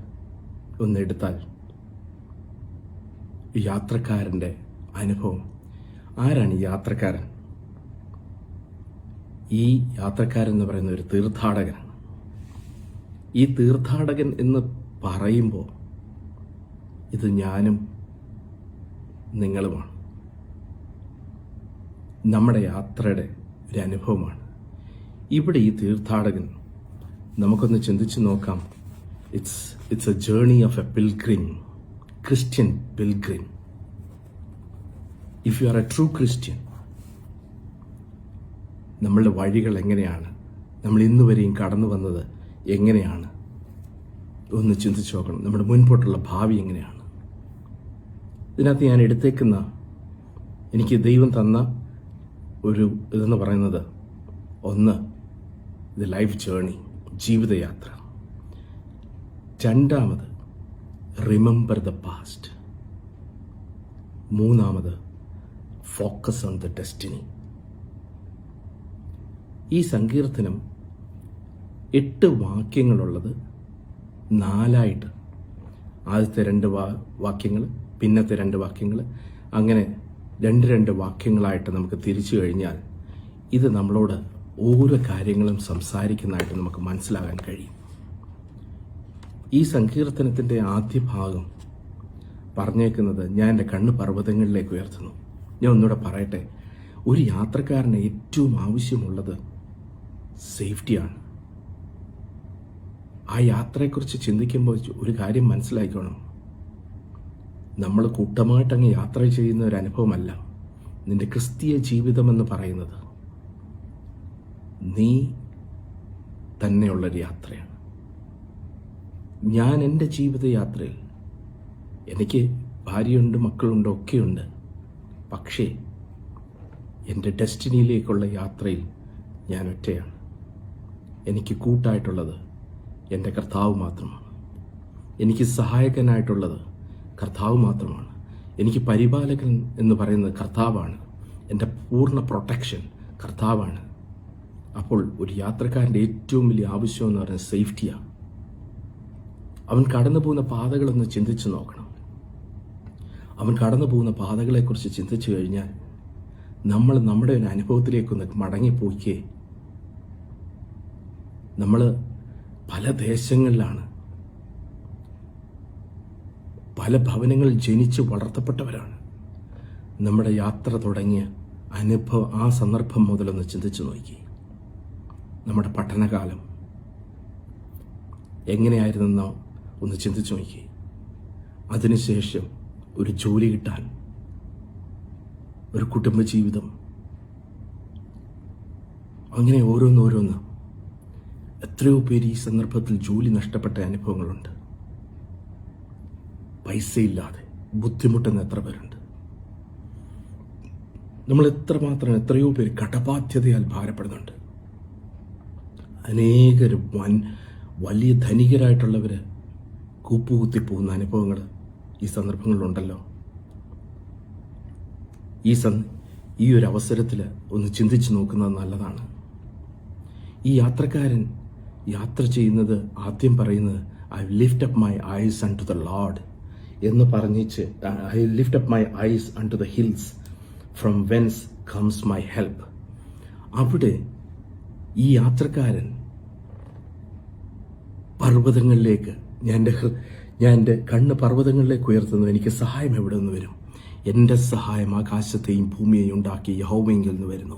ഒന്നെടുത്താൽ യാത്രക്കാരന്റെ അനുഭവം. ആരാണ് ഈ യാത്രക്കാരൻ? ഈ യാത്രക്കാരൻ എന്ന് പറയുന്ന ഒരു തീർത്ഥാടകനാണ്. ഈ തീർത്ഥാടകൻ എന്ന് പറയുമ്പോൾ ഇത് ഞാനും നിങ്ങളുമാണ്. നമ്മുടെ യാത്രയുടെ ഒരു അനുഭവമാണ്. ഇവിടെ ഈ തീർത്ഥാടകൻ നമുക്കൊന്ന് ചിന്തിച്ചു നോക്കാം. It's A journey of A pilgrim, Christian pilgrim. If you are A true Christian, നമ്മളുടെ വഴികൾ എങ്ങനെയാണ്, നമ്മൾ ഇന്നുവരെയും കടന്നു വന്നത് എങ്ങനെയാണ് ഒന്ന് ചിന്തിച്ചു നോക്കണം. നമ്മുടെ മുൻപോട്ടുള്ള ഭാവി എങ്ങനെയാണ്? ഇതിനകത്ത് ഞാൻ എടുത്തേക്കുന്ന, എനിക്ക് ദൈവം തന്ന ഒരു ഇതെന്ന് പറയുന്നത്, ഒന്ന് ഇത് ലൈഫ് ജേർണി, ജീവിതയാത്ര. രണ്ടാമത് റിമെമ്പർ ദ പാസ്റ്റ്. മൂന്നാമത് ഫോക്കസ് ഓൺ ദ ഡെസ്റ്റിനി. ഈ സങ്കീർത്തനം 8 വാക്യങ്ങളുള്ളത് 4ആയിട്ട്, ആദ്യത്തെ 2 വാക്യങ്ങൾ, പിന്നത്തെ 2 വാക്യങ്ങൾ, അങ്ങനെ 2 വാക്യങ്ങളായിട്ട് നമുക്ക് തിരിച്ചു കഴിഞ്ഞാൽ ഇത് നമ്മളോട് ഓരോ കാര്യങ്ങളും സംസാരിക്കുന്നതായിട്ട് നമുക്ക് മനസ്സിലാകാൻ കഴിയും. ഈ സങ്കീർത്തനത്തിൻ്റെ ആദ്യ ഭാഗം പറഞ്ഞേക്കുന്നത്, ഞാൻ എൻ്റെ കണ്ണ് പർവ്വതങ്ങളിലേക്ക് ഉയർത്തുന്നു. ഞാൻ ഒന്നുകൂടെ പറയട്ടെ, ഒരു യാത്രക്കാരന് ഏറ്റവും ആവശ്യമുള്ളത് സേഫ്റ്റിയാണ്. ആ യാത്രയെക്കുറിച്ച് ചിന്തിക്കുമ്പോൾ ഒരു കാര്യം മനസ്സിലാക്കണം. നമ്മൾ കൂട്ടമായിട്ടങ്ങ് യാത്ര ചെയ്യുന്ന ഒരു അനുഭവമല്ല നിന്റെ ക്രിസ്തീയ ജീവിതമെന്ന് പറയുന്നത്. നീ തന്നെയുള്ളൊരു യാത്രയാണ്. ഞാൻ എൻ്റെ ജീവിതയാത്രയിൽ, എനിക്ക് ഭാര്യയുണ്ട്, മക്കളുണ്ട്, ഒക്കെയുണ്ട്. പക്ഷേ എൻ്റെ ഡെസ്റ്റിനിയിലേക്കുള്ള യാത്രയിൽ ഞാൻ ഒറ്റയാണ്. എനിക്ക് കൂട്ടായിട്ടുള്ളത് എൻ്റെ കർത്താവ് മാത്രമാണ്. എനിക്ക് സഹായകനായിട്ടുള്ളത് കർത്താവ് മാത്രമാണ്. എനിക്ക് പരിപാലകൻ എന്ന് പറയുന്നത് കർത്താവാണ്. എൻ്റെ പൂർണ്ണ പ്രൊട്ടക്ഷൻ കർത്താവാണ്. അപ്പോൾ ഒരു യാത്രക്കാരൻ്റെ ഏറ്റവും വലിയ ആവശ്യം എന്ന് പറയുന്നത് സേഫ്റ്റിയാണ്. അവൻ കടന്നു പോകുന്ന പാതകളൊന്ന് ചിന്തിച്ചു നോക്കണം. അവൻ കടന്നു പോകുന്ന പാതകളെക്കുറിച്ച് ചിന്തിച്ചു കഴിഞ്ഞാൽ നമ്മൾ നമ്മുടെ ഒരു അനുഭവത്തിലേക്കൊന്ന് മടങ്ങിപ്പോയിക്കേ. നമ്മൾ പല ദേശങ്ങളിലാണ്, പല ഭവനങ്ങളിൽ ജനിച്ച് വളർത്തപ്പെട്ടവരാണ്. നമ്മുടെ യാത്ര തുടങ്ങിയ അനുഭവം, ആ സന്ദർഭം മുതലൊന്ന് ചിന്തിച്ചു നോക്കി. നമ്മുടെ പഠനകാലം എങ്ങനെയായിരുന്നെന്നോ ഒന്ന് ചിന്തിച്ചു നോക്കി. അതിനുശേഷം ഒരു ജോലി കിട്ടാൻ, ഒരു കുടുംബജീവിതം, അങ്ങനെ ഓരോന്നോരോന്ന്. എത്രയോ പേര് ഈ സന്ദർഭത്തിൽ ജോലി നഷ്ടപ്പെട്ട അനുഭവങ്ങളുണ്ട്. പൈസയില്ലാതെ ബുദ്ധിമുട്ടുന്ന എത്ര പേരുണ്ട്. നമ്മൾ എത്രയോ പേര് കടബാധ്യതയാൽ ഭാരപ്പെടുന്നുണ്ട്. അനേകരും വലിയ ധനികരായിട്ടുള്ളവർ കൂപ്പുകുത്തി പോകുന്ന അനുഭവങ്ങൾ ഈ സന്ദർഭങ്ങളിലുണ്ടല്ലോ. ഈ ഒരു അവസരത്തിൽ ഒന്ന് ചിന്തിച്ചു നോക്കുന്നത് നല്ലതാണ്. ഈ യാത്രക്കാരൻ യാത്ര ചെയ്യുന്നത് ആദ്യം പറയുന്നത് I lift up my eyes unto the lord എന്ന് പറഞ്ഞിച്ച് I lift up my eyes unto the hills from whence comes my help. അവിടെ ഈ യാത്രക്കാരൻ പർവ്വതങ്ങളിലേക്ക് ഞാൻ എൻ്റെ കണ്ണ് പർവ്വതങ്ങളിലേക്ക് ഉയർത്തുന്നു, എനിക്ക് സഹായം എവിടെ നിന്ന് വരും? എൻ്റെ സഹായം ആകാശത്തെയും ഭൂമിയെയും ഉണ്ടാക്കി യഹോവയിൽ നിന്ന് വരുന്നു.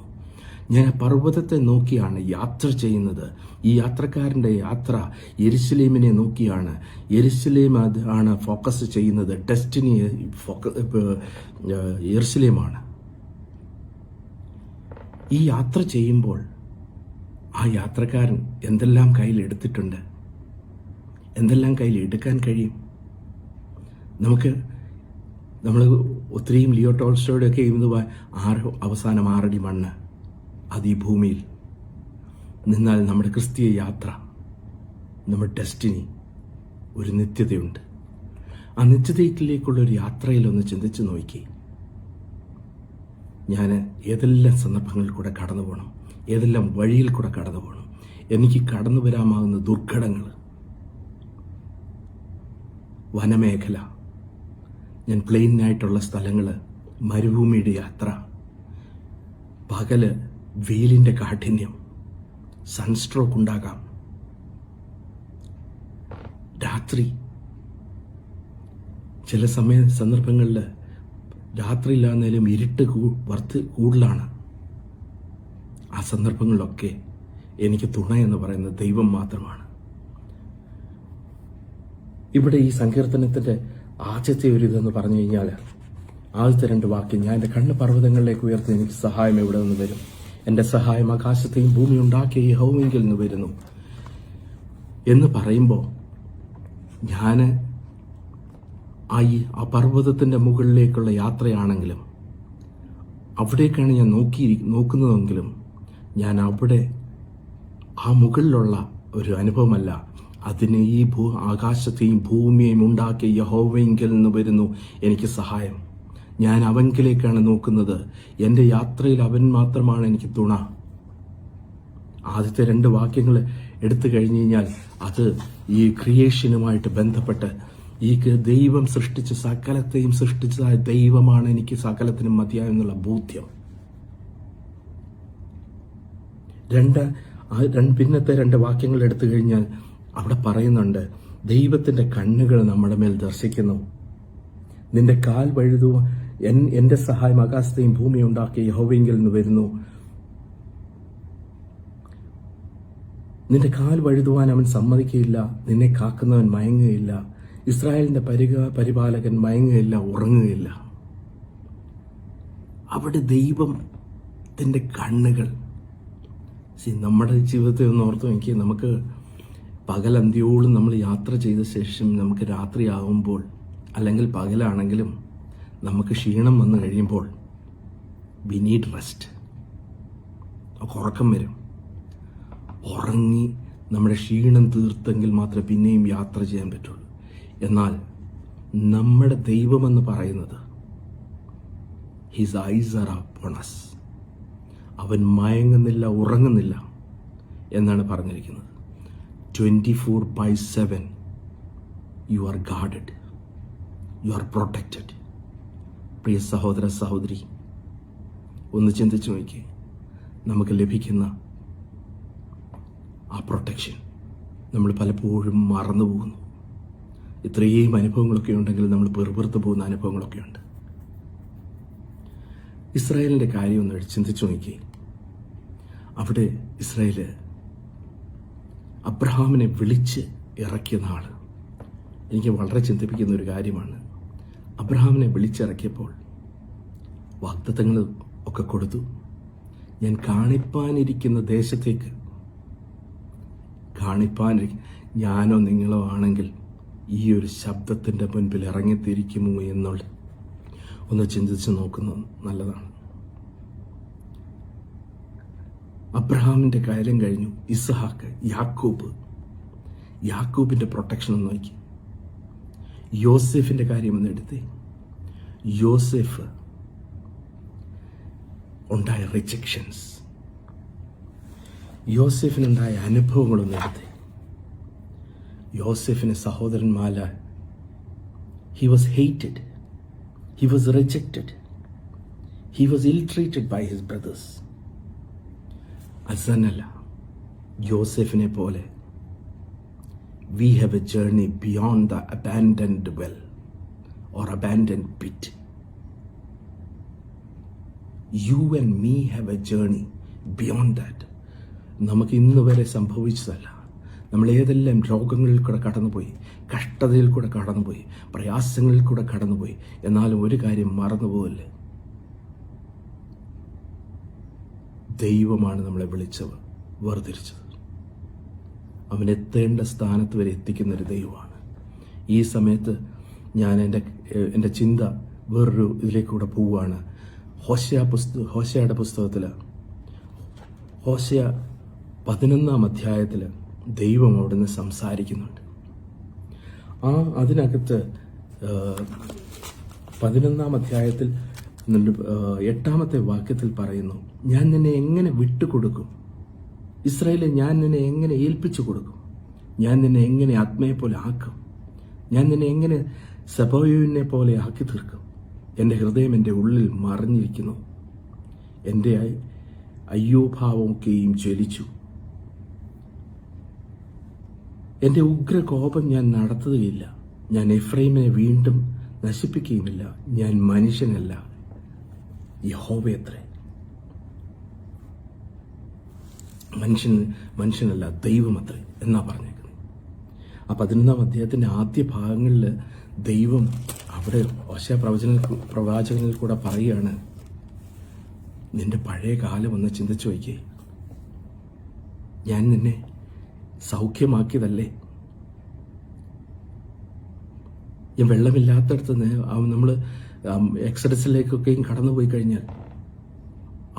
ഞാൻ പർവ്വതത്തെ നോക്കിയാണ് യാത്ര ചെയ്യുന്നത്. ഈ യാത്രക്കാരൻ്റെ യാത്ര യെരുശലേമിനെ നോക്കിയാണ്. യെരുശലേം ആണ് ഫോക്കസ് ചെയ്യുന്നത്. ഡെസ്റ്റിനി യെരുശലേമാണ്. ഈ യാത്ര ചെയ്യുമ്പോൾ ആ യാത്രക്കാരൻ എന്തെല്ലാം കയ്യിൽ എടുത്തിട്ടുണ്ട്, എന്തെല്ലാം കയ്യിൽ എടുക്കാൻ കഴിയും? നമ്മൾ ഒത്തിരിയും ലിയോ ടോൾസ്റ്റോയുടെ ഒക്കെ അവസാനം 6 അടി മണ്ണ്, അത് ഈ ഭൂമിയിൽ നിന്നാൽ നമ്മുടെ ക്രിസ്തീയ യാത്ര, നമ്മുടെ ഡെസ്റ്റിനി, ഒരു നിത്യതയുണ്ട്. ആ നിത്യതയിലേക്കുള്ള ഒരു യാത്രയിലൊന്ന് ചിന്തിച്ചു നോക്കി. ഞാൻ ഏതെല്ലാം സന്ദർഭങ്ങളിൽ കൂടെ കടന്നു പോകണം, ഏതെല്ലാം വഴിയിൽ കൂടെ കടന്നു പോകണം, എനിക്ക് കടന്നു വരാമാകുന്ന ദുർഘടങ്ങൾ, വനമേഖല, ഞാൻ പ്ലെയിനായിട്ടുള്ള സ്ഥലങ്ങൾ, മരുഭൂമിയുടെ യാത്ര, പകല് വെയിലിൻ്റെ കാഠിന്യം, സൺസ്ട്രോക്ക് ഉണ്ടാകാം, രാത്രി ചില സന്ദർഭങ്ങളിൽ രാത്രിയില്ലാന്നേലും ഇരുട്ട് കൂടുതലാണ്. ആ സന്ദർഭങ്ങളിലൊക്കെ എനിക്ക് തുണ എന്ന് പറയുന്നത് ദൈവം മാത്രമാണ്. ഇവിടെ ഈ സങ്കീർത്തനത്തിൻ്റെ ആദ്യത്തെ ഒരു ഇതെന്ന് പറഞ്ഞു കഴിഞ്ഞാൽ, ആദ്യത്തെ 2 വാക്യം, ഞാൻ എൻ്റെ കണ്ണ് പർവ്വതങ്ങളിലേക്ക് ഉയർത്തി, എനിക്ക് സഹായം എവിടെ നിന്ന് വരും? എൻ്റെ സഹായം ആകാശത്തെയും ഭൂമി ഉണ്ടാക്കിയ യഹോവയിൽ നിന്ന് വരുന്നു എന്ന് പറയുമ്പോൾ, ഞാൻ ആ പർവ്വതത്തിൻ്റെ മുകളിലേക്കുള്ള യാത്രയാണെങ്കിലും, അവിടേക്കാണ് ഞാൻ നോക്കുന്നതെങ്കിലും, ഞാൻ അവിടെ ആ മുകളിലുള്ള ഒരു അനുഭവമല്ല, അതിന് ഈ ആകാശത്തെയും ഭൂമിയെയും ഉണ്ടാക്കിയ യഹോവയെങ്കിൽ നിന്ന് വരുന്നു എനിക്ക് സഹായം. ഞാൻ അവൻകിലേക്കാണ് നോക്കുന്നത്. എൻ്റെ യാത്രയിൽ അവൻ മാത്രമാണ് എനിക്ക് തുണ. ആദ്യത്തെ 2 വാക്യങ്ങൾ എടുത്തു കഴിഞ്ഞു കഴിഞ്ഞാൽ അത് ഈ ക്രിയേഷനുമായിട്ട് ബന്ധപ്പെട്ട്, ഈ ദൈവം സൃഷ്ടിച്ച സകലത്തെയും സൃഷ്ടിച്ചതായ ദൈവമാണ് എനിക്ക് സകലത്തിനും മതിയായെന്നുള്ള ബോധ്യം. പിന്നത്തെ 2 വാക്യങ്ങൾ എടുത്തു കഴിഞ്ഞാൽ അവിടെ പറയുന്നുണ്ട്, ദൈവത്തിൻ്റെ കണ്ണുകൾ നമ്മുടെ മേൽ ദർശിക്കുന്നു. നിന്റെ കാൽ വഴുതുവാൻ എൻ്റെ സഹായം ആകാശത്തെയും ഭൂമിയെ ഉണ്ടാക്കിയ യഹോവയെങ്കിൽ നിന്ന് വരുന്നു. നിന്റെ കാൽ വഴുതുവാൻ അവൻ സമ്മതിക്കുകയില്ല, നിന്നെ കാക്കുന്നവൻ മയങ്ങുകയില്ല, ഇസ്രായേലിന്റെ പരിപാലകൻ മയങ്ങുകയില്ല, ഉറങ്ങുകയില്ല. അവിടെ ദൈവത്തിൻ്റെ കണ്ണുകൾ. നമ്മുടെ ജീവിതത്തെ ഒന്ന് ഓർത്തു നോക്കി. നമുക്ക് പകലന്ത്യോളം നമ്മൾ യാത്ര ചെയ്ത ശേഷം നമുക്ക് രാത്രിയാകുമ്പോൾ, അല്ലെങ്കിൽ പകലാണെങ്കിലും നമുക്ക് ക്ഷീണം വന്നു കഴിയുമ്പോൾ, വി നീഡ് റെസ്റ്റ്. നമുക്ക് ഉറക്കം വരും. ഉറങ്ങി നമ്മുടെ ക്ഷീണം തീർത്തെങ്കിൽ മാത്രമേ പിന്നെയും യാത്ര ചെയ്യാൻ പറ്റുള്ളൂ. എന്നാൽ നമ്മുടെ ദൈവമെന്ന് പറയുന്നത് his eyes R upon us. അവൻ മയങ്ങുന്നില്ല, ഉറങ്ങുന്നില്ല എന്നാണ് പറഞ്ഞിരിക്കുന്നത്. 24/7 you are guarded, you are protected. പ്രിയ സഹോദര സഹോദരി, ഒന്ന് ചിന്തിച്ചു നോക്കി. നമുക്ക് ലഭിക്കുന്ന ആ പ്രൊട്ടക്ഷൻ നമ്മൾ പലപ്പോഴും മറന്നു പോകുന്നു. ഇത്രയും അനുഭവങ്ങളൊക്കെ ഉണ്ടെങ്കിൽ നമ്മൾ പെറുപെറുത്ത് പോകുന്ന അനുഭവങ്ങളൊക്കെ ഉണ്ട്. ഇസ്രായേലിൻ്റെ കാര്യം ഒന്ന് ചിന്തിച്ചു നോക്കി. അവിടെ ഇസ്രായേല് അബ്രഹാമിനെ വിളിച്ച് ഇറക്കിയ നാൾ എനിക്ക് വളരെ ചിന്തിപ്പിക്കുന്ന ഒരു കാര്യമാണ്. അബ്രഹാമിനെ വിളിച്ചിറക്കിയപ്പോൾ വാഗ്ദത്തങ്ങൾ ഒക്കെ കൊടുത്തു. ഞാൻ കാണിപ്പാനിരിക്കുന്ന ദേശത്തേക്ക്, ഞാനോ നിങ്ങളോ ആണെങ്കിൽ ഈ ഒരു ശബ്ദത്തിൻ്റെ മുൻപിൽ ഇറങ്ങിത്തിരിക്കുമോ എന്നുള്ള ഒന്ന് ചിന്തിച്ച് നോക്കുന്നത് നല്ലതാണ്. അബ്രഹാമിൻ്റെ കാര്യം കഴിഞ്ഞു. ഇസ്ഹാക്ക്, യാക്കൂബിൻ്റെ പ്രൊട്ടക്ഷൻ ഒന്ന് നോക്കി. യോസെഫിൻ്റെ കാര്യം ഒന്ന് എടുത്തേ. യോസെഫ് ഉണ്ടായ റിജക്ഷൻസ്, യോസെഫിനുണ്ടായ അനുഭവങ്ങളൊന്നും എടുത്തേ. യോസെഫിന് സഹോദരന്മാര, he was hated, he was rejected, he was ill-treated by his brothers. അസനല്ല, യോസെഫിനെ പോലെ we have a journey beyond the abandoned well or abandoned pit. You and me have a journey beyond that. നമുക്ക് ഇന്ന് വരെ സംഭവിച്ചതല്ല. നമ്മൾ ഏതെല്ലാം രോഗങ്ങളിൽ കൂടെ കടന്നുപോയി, കഷ്ടതയിൽ കൂടെ കടന്നുപോയി, പ്രയാസങ്ങളിൽ കൂടെ കടന്നുപോയി. എന്നാലും ഒരു കാര്യം മറന്നുപോകല്ലേ, ദൈവമാണ് നമ്മളെ വിളിച്ചത്, വേർതിരിച്ചത്. അവൻ എത്തേണ്ട സ്ഥാനത്ത് വരെ എത്തിക്കുന്നൊരു ദൈവമാണ്. ഈ സമയത്ത് ഞാൻ എൻ്റെ ചിന്ത വേറൊരു ഇതിലേക്കൂടെ പോവുകയാണ്. ഹോശയുടെ പുസ്തകത്തിൽ ഹോശയ 11-ാം അധ്യായത്തിൽ ദൈവം അവിടുന്ന് സംസാരിക്കുന്നുണ്ട്. അതിനകത്ത് 11-ാം അധ്യായത്തിൽ 8-ാമത്തെ വാക്യത്തിൽ പറയുന്നു, ഞാൻ നിന്നെ എങ്ങനെ വിട്ടുകൊടുക്കും, ഇസ്രായേലെ ഞാൻ നിന്നെ എങ്ങനെ ഏൽപ്പിച്ചു കൊടുക്കും, ഞാൻ നിന്നെ എങ്ങനെ ആത്മയെ പോലെ ആക്കും, ഞാൻ നിന്നെ എങ്ങനെ സെബോയിനെ പോലെ ആക്കി തീർക്കും. എൻ്റെ ഹൃദയം എൻ്റെ ഉള്ളിൽ മറിഞ്ഞിരിക്കുന്നു, എൻ്റെ അയ്യോഭാവമൊക്കെയും ജ്വലിച്ചു. എൻ്റെ ഉഗ്രകോപം ഞാൻ നടത്തുകയില്ല, ഞാൻ എഫ്രൈമിനെ വീണ്ടും നശിപ്പിക്കുകയുമില്ല. ഞാൻ മനുഷ്യനല്ല, യഹോവയത്രേ. മനുഷ്യനല്ല, ദൈവമത്രേ എന്നാ പറഞ്ഞേക്കുന്നത്. ആ 11-ാം അധ്യായത്തിൻ്റെ ആദ്യ ഭാഗങ്ങളിൽ ദൈവം അവിടെ ഹോശയ പ്രവാചകനിൽ കൂടെ പറയുകയാണ്, നിന്റെ പഴയ കാലം ഒന്ന് ചിന്തിച്ചു വയ്ക്കേ, ഞാൻ നിന്നെ സൗഖ്യമാക്കിയതല്ലേ. ഞാൻ വെള്ളമില്ലാത്തടത്ത് നമ്മൾ എക്സഡസിലേക്കൊക്കെയും കടന്നുപോയി കഴിഞ്ഞാൽ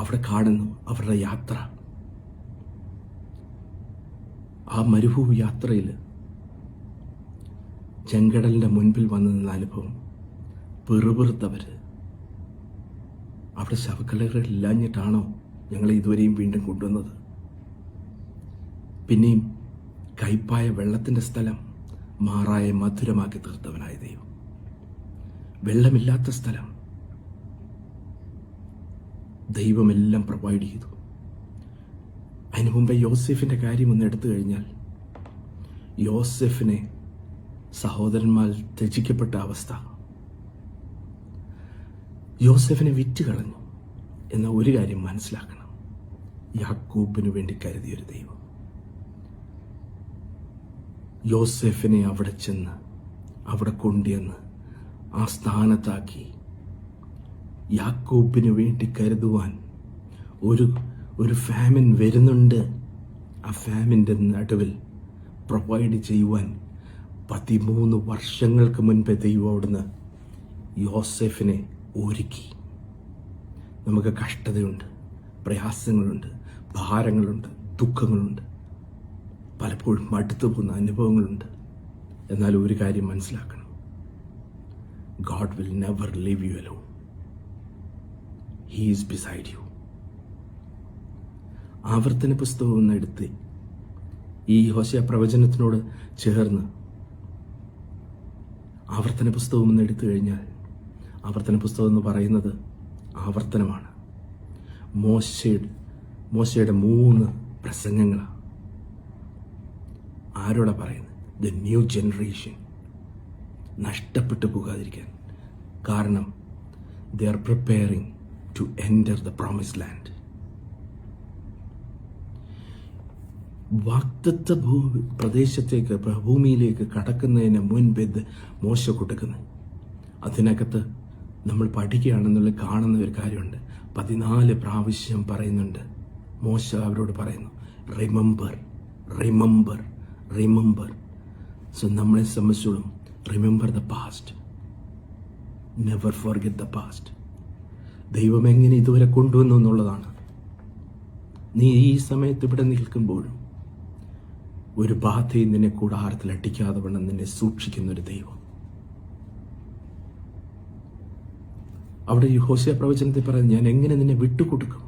അവിടെ കാണുന്നു അവരുടെ യാത്ര. ആ മരുഭൂമി യാത്രയിൽ ചെങ്കടലിൻ്റെ മുൻപിൽ വന്നു നിന്ന അനുഭവം, പെറുപെറുത്തവർ. അവിടെ ശവക്കലകളില്ലാഞ്ഞിട്ടാണോ ഞങ്ങളെ ഇതുവരെയും വീണ്ടും കൊണ്ടുവന്നത്? പിന്നെയും കയ്പായ വെള്ളത്തിൻ്റെ സ്ഥലം മാറായ മധുരമാക്കി തീർത്തവനായ ദൈവം. വെള്ളമില്ലാത്ത സ്ഥലം ദൈവമെല്ലാം പ്രൊവൈഡ് ചെയ്തു. അതിനു മുമ്പേ യോസെഫിൻ്റെ കാര്യം ഒന്ന് എടുത്തു കഴിഞ്ഞാൽ, യോസെഫിനെ സഹോദരന്മാർ ത്യജിക്കപ്പെട്ട അവസ്ഥ, യോസെഫിനെ വിറ്റുകളഞ്ഞു. എന്ന ഒരു കാര്യം മനസ്സിലാക്കണം, യാക്കോബിനു വേണ്ടി കരുതിയൊരു ദൈവം യോസെഫിനെ അവിടെ കൊണ്ടുവന്ന് ആ സ്ഥാനത്താക്കി. യാക്കോബിനു വേണ്ടി കരുതുവാൻ ഒരു ഫാമിൻ വരുന്നുണ്ട്. ആ ഫാമിൻ്റെ നടുവിൽ പ്രൊവൈഡ് ചെയ്യുവാൻ 13 വർഷങ്ങൾക്ക് മുൻപേ ദൈവം അവിടുന്ന് യോസെഫിനെ ഒരുക്കി. നമുക്ക് കഷ്ടതയുണ്ട്, പ്രയാസങ്ങളുണ്ട്, ഭാരങ്ങളുണ്ട്, ദുഃഖങ്ങളുണ്ട്, പലപ്പോഴും മടുത്തു പോകുന്ന അനുഭവങ്ങളുണ്ട്. എന്നാൽ ഒരു കാര്യം മനസ്സിലാക്കണം, God will never leave you alone. He is beside you. ആവർത്തന പുസ്തകം ഒന്ന് എടുത്ത് ഈ ഹോശയ പ്രവചനത്തിനോട് ചേർന്ന് ആവർത്തന പുസ്തകം ഒന്ന് എടുത്തു കഴിഞ്ഞാൽ, ആവർത്തന പുസ്തകം എന്ന് പറയുന്നത് ആവർത്തനമാണ്. മോശയുടെ 3 പ്രസംഗങ്ങളാണ്. ആരോടാ പറയുന്നത്? ദ ന്യൂ ജനറേഷൻ നഷ്ടപ്പെട്ടു പോകാതിരിക്കാൻ. കാരണം they are preparing to enter the promised land. വാഗ്ദത്ത പ്രദേശത്തേക്ക്, ഭൂമിയിലേക്ക് കടക്കുന്നതിന് മുൻപ് മോശ കൊടുക്കുന്നത് അതിനകത്ത് നമ്മൾ പഠിക്കുകയാണെന്നുള്ളത് കാണുന്ന ഒരു കാര്യമുണ്ട്. 14 പ്രാവശ്യം പറയുന്നുണ്ട്. മോശ അവരോട് പറയുന്നു, റിമെമ്പർ, റിമെമ്പർ, റിമെമ്പർ. സോ നമ്മളെ സംബന്ധിച്ചോളം remember the past, never forget the past. ദൈവം എങ്ങനെ ഇതുവരെ കൊണ്ടുവന്നു എന്നുള്ളതാണ്. നീ ഈ സമയത്ത് ഇവിടെ നിൽക്കുമ്പോഴും ഒരു ബാധയും നിന്നെ കൂടാരത്തിൽ അടിക്കാതെ വണ്ണം നിന്നെ സൂക്ഷിക്കുന്ന ഒരു ദൈവം. അവിടെ ഈ ഹോശേയ പ്രവചനത്തിൽ പറയുന്നത്, ഞാൻ എങ്ങനെ നിന്നെ വിട്ടുകൊടുക്കും?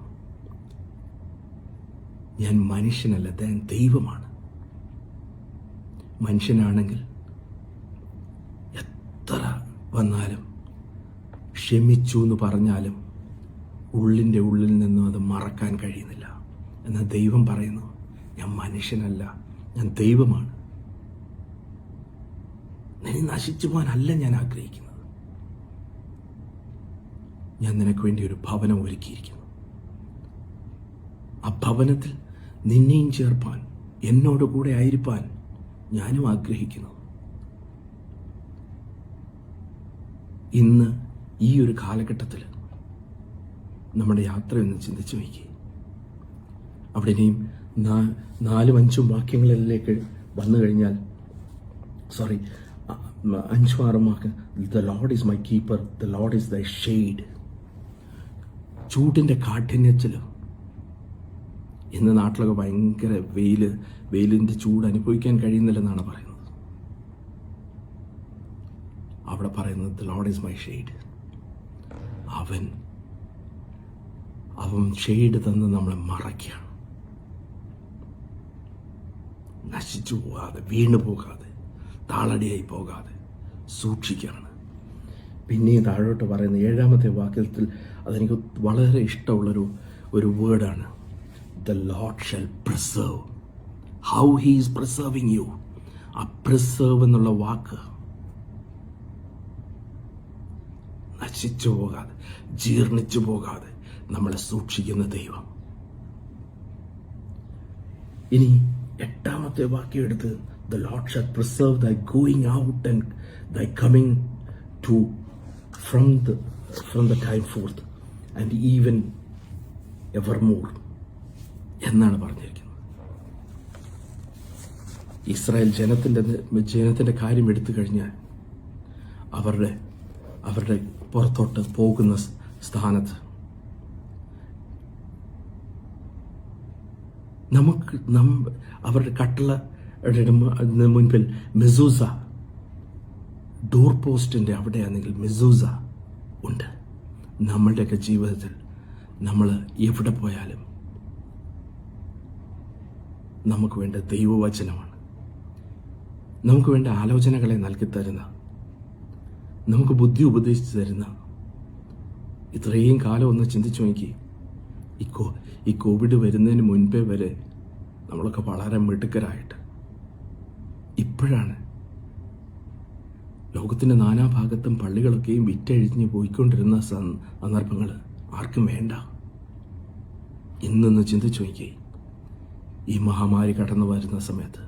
ഞാൻ മനുഷ്യനല്ല, ഞാൻ ദൈവമാണ്. മനുഷ്യനാണെങ്കിൽ എത്ര വന്നാലും ക്ഷമിച്ചു എന്ന് പറഞ്ഞാലും ഉള്ളിൻ്റെ ഉള്ളിൽ നിന്നും അത് മറക്കാൻ കഴിയുന്നില്ല. എന്നാൽ ദൈവം പറയുന്നു, ഞാൻ മനുഷ്യനല്ല, ഞാൻ ദൈവമാണ്. നീ നശിച്ചു പോകാനല്ല ഞാൻ ആഗ്രഹിക്കുന്നത്. ഞാൻ നിനക്ക് വേണ്ടി ഒരു ഭവനം ഒരുക്കിയിരിക്കുന്നു. ആ ഭവനത്തിൽ നിന്നെയും ചേർപ്പാൻ, എന്നോട് കൂടെ ആയിരിക്കാൻ ഞാനും ആഗ്രഹിക്കുന്നു. ഇന്ന് ഈ ഒരു കാലഘട്ടത്തിൽ നമ്മുടെ യാത്രയൊന്ന് ചിന്തിച്ചു നോക്കി. അവിടെ ഇനിയും 4-5 വാക്യങ്ങളിലേക്ക് വന്നു കഴിഞ്ഞാൽ, 5-6 വാക്ക്, the lord is my keeper, the lord is thy shade. ചൂടിൻ്റെ കാഠിന്യത്തിൽ ഇന്ന് നാട്ടിലൊക്കെ ഭയങ്കര വെയിലിൻ്റെ ചൂട് അനുഭവിക്കാൻ കഴിയുന്നില്ലെന്നാണ് പറയുന്നത്. അവിടെ പറയുന്നത്, the lord is my shade. അവൻ ഷെയ്ഡ് തന്ന് നമ്മളെ മറയ്ക്കുകയാണ്. നശിച്ചു പോകാതെ, വീണു പോകാതെ, താളടിയായി പോകാതെ സൂക്ഷിക്കുകയാണ്. പിന്നെയും താഴോട്ട് പറയുന്ന 7-ാമത്തെ വാക്യത്തിൽ അതെനിക്ക് വളരെ ഇഷ്ടമുള്ളൊരു വേർഡാണ്. The Lord shall preserve. How he is preserving you. ആ പ്രിസർവ് എന്നുള്ള വാക്ക് നശിച്ചു പോകാതെ, ജീർണിച്ചു പോകാതെ നമ്മളെ സൂക്ഷിക്കുന്ന ദൈവം. ഇനി 8-ാമത്തെ വാക്യം എടുത്ത്, the Lord shall preserve thy going out and thy coming to from the time forth and even evermore എന്നാണ് പറഞ്ഞിരിക്കുന്നത്. ഇസ്രായേൽ ജനത്തിന്റെ കാര്യം എടുത്തു കഴിഞ്ഞാൽ അവരുടെ പുറത്തോട്ട് പോകുന്ന സ്ഥാനത്ത് അവരുടെ കട്ടളയുടെ മുൻപിൽ മെസൂസ, ഡോർ പോസ്റ്റിന്റെ അവിടെയാണെങ്കിൽ മെസൂസ ഉണ്ട്. നമ്മളുടെയൊക്കെ ജീവിതത്തിൽ നമ്മൾ എവിടെ പോയാലും നമുക്ക് വേണ്ട ദൈവവചനമാണ്. നമുക്ക് വേണ്ട ആലോചനകളെ നൽകി തരുന്ന, നമുക്ക് ബുദ്ധി ഉപദേശിച്ചു തരുന്ന. ഇത്രയും കാലം ഒന്ന് ചിന്തിച്ചു നോക്കി. ഈ കോവിഡ് വരുന്നതിന് മുൻപേ വരെ നമ്മളൊക്കെ വളരെ മിടുക്കരായിട്ട്, ഇപ്പോഴാണ് ലോകത്തിന്റെ നാനാഭാഗത്തും പള്ളികളൊക്കെയും വിറ്റഴിഞ്ഞ് പോയിക്കൊണ്ടിരുന്ന സന്ദർഭങ്ങൾ ആർക്കും വേണ്ട. ഇന്നൊന്ന് ചിന്തിച്ചു നോക്കി. ഈ മഹാമാരി കടന്നു വരുന്ന സമയത്ത്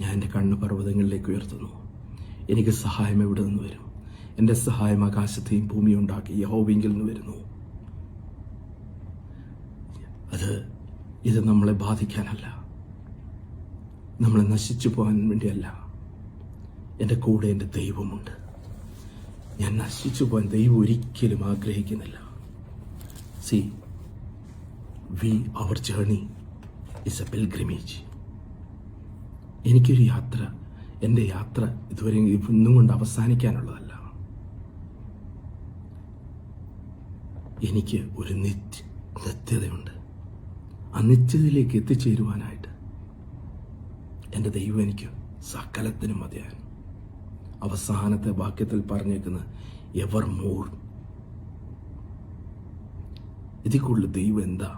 ഞാൻ എൻ്റെ കണ്ണ് പർവ്വതങ്ങളിലേക്ക് ഉയർത്തുന്നു. എനിക്ക് സഹായം എവിടെ നിന്ന് വരും? എൻ്റെ സഹായം ആകാശത്തെയും ഭൂമിയും ഉണ്ടാക്കി യഹോവയിൽ നിന്ന് വരുന്നു. ഇത് നമ്മളെ ബാധിക്കാനല്ല, നമ്മളെ നശിച്ചു പോകാൻ വേണ്ടിയല്ല. എൻ്റെ കൂടെ എൻ്റെ ദൈവമുണ്ട്. ഞാൻ നശിച്ചു പോകാൻ ദൈവം ഒരിക്കലും ആഗ്രഹിക്കുന്നില്ല. Our journey is A pilgrimage. എനിക്കൊരു യാത്ര, എൻ്റെ യാത്ര ഇതുവരെ ഇന്നും കൊണ്ട് അവസാനിക്കാനുള്ളതല്ല. എനിക്ക് ഒരു നിത്യതയുണ്ട്. ആ നിത്യതയിലേക്ക് എത്തിച്ചേരുവാനായിട്ട് എൻ്റെ ദൈവം എനിക്ക് സകലത്തിനും മതിയാൻ. അവസാനത്തെ വാക്യത്തിൽ പറഞ്ഞേക്കുന്ന എവർ മോർ. ഇതിൽ കൂടുതൽ ദൈവം എന്താ?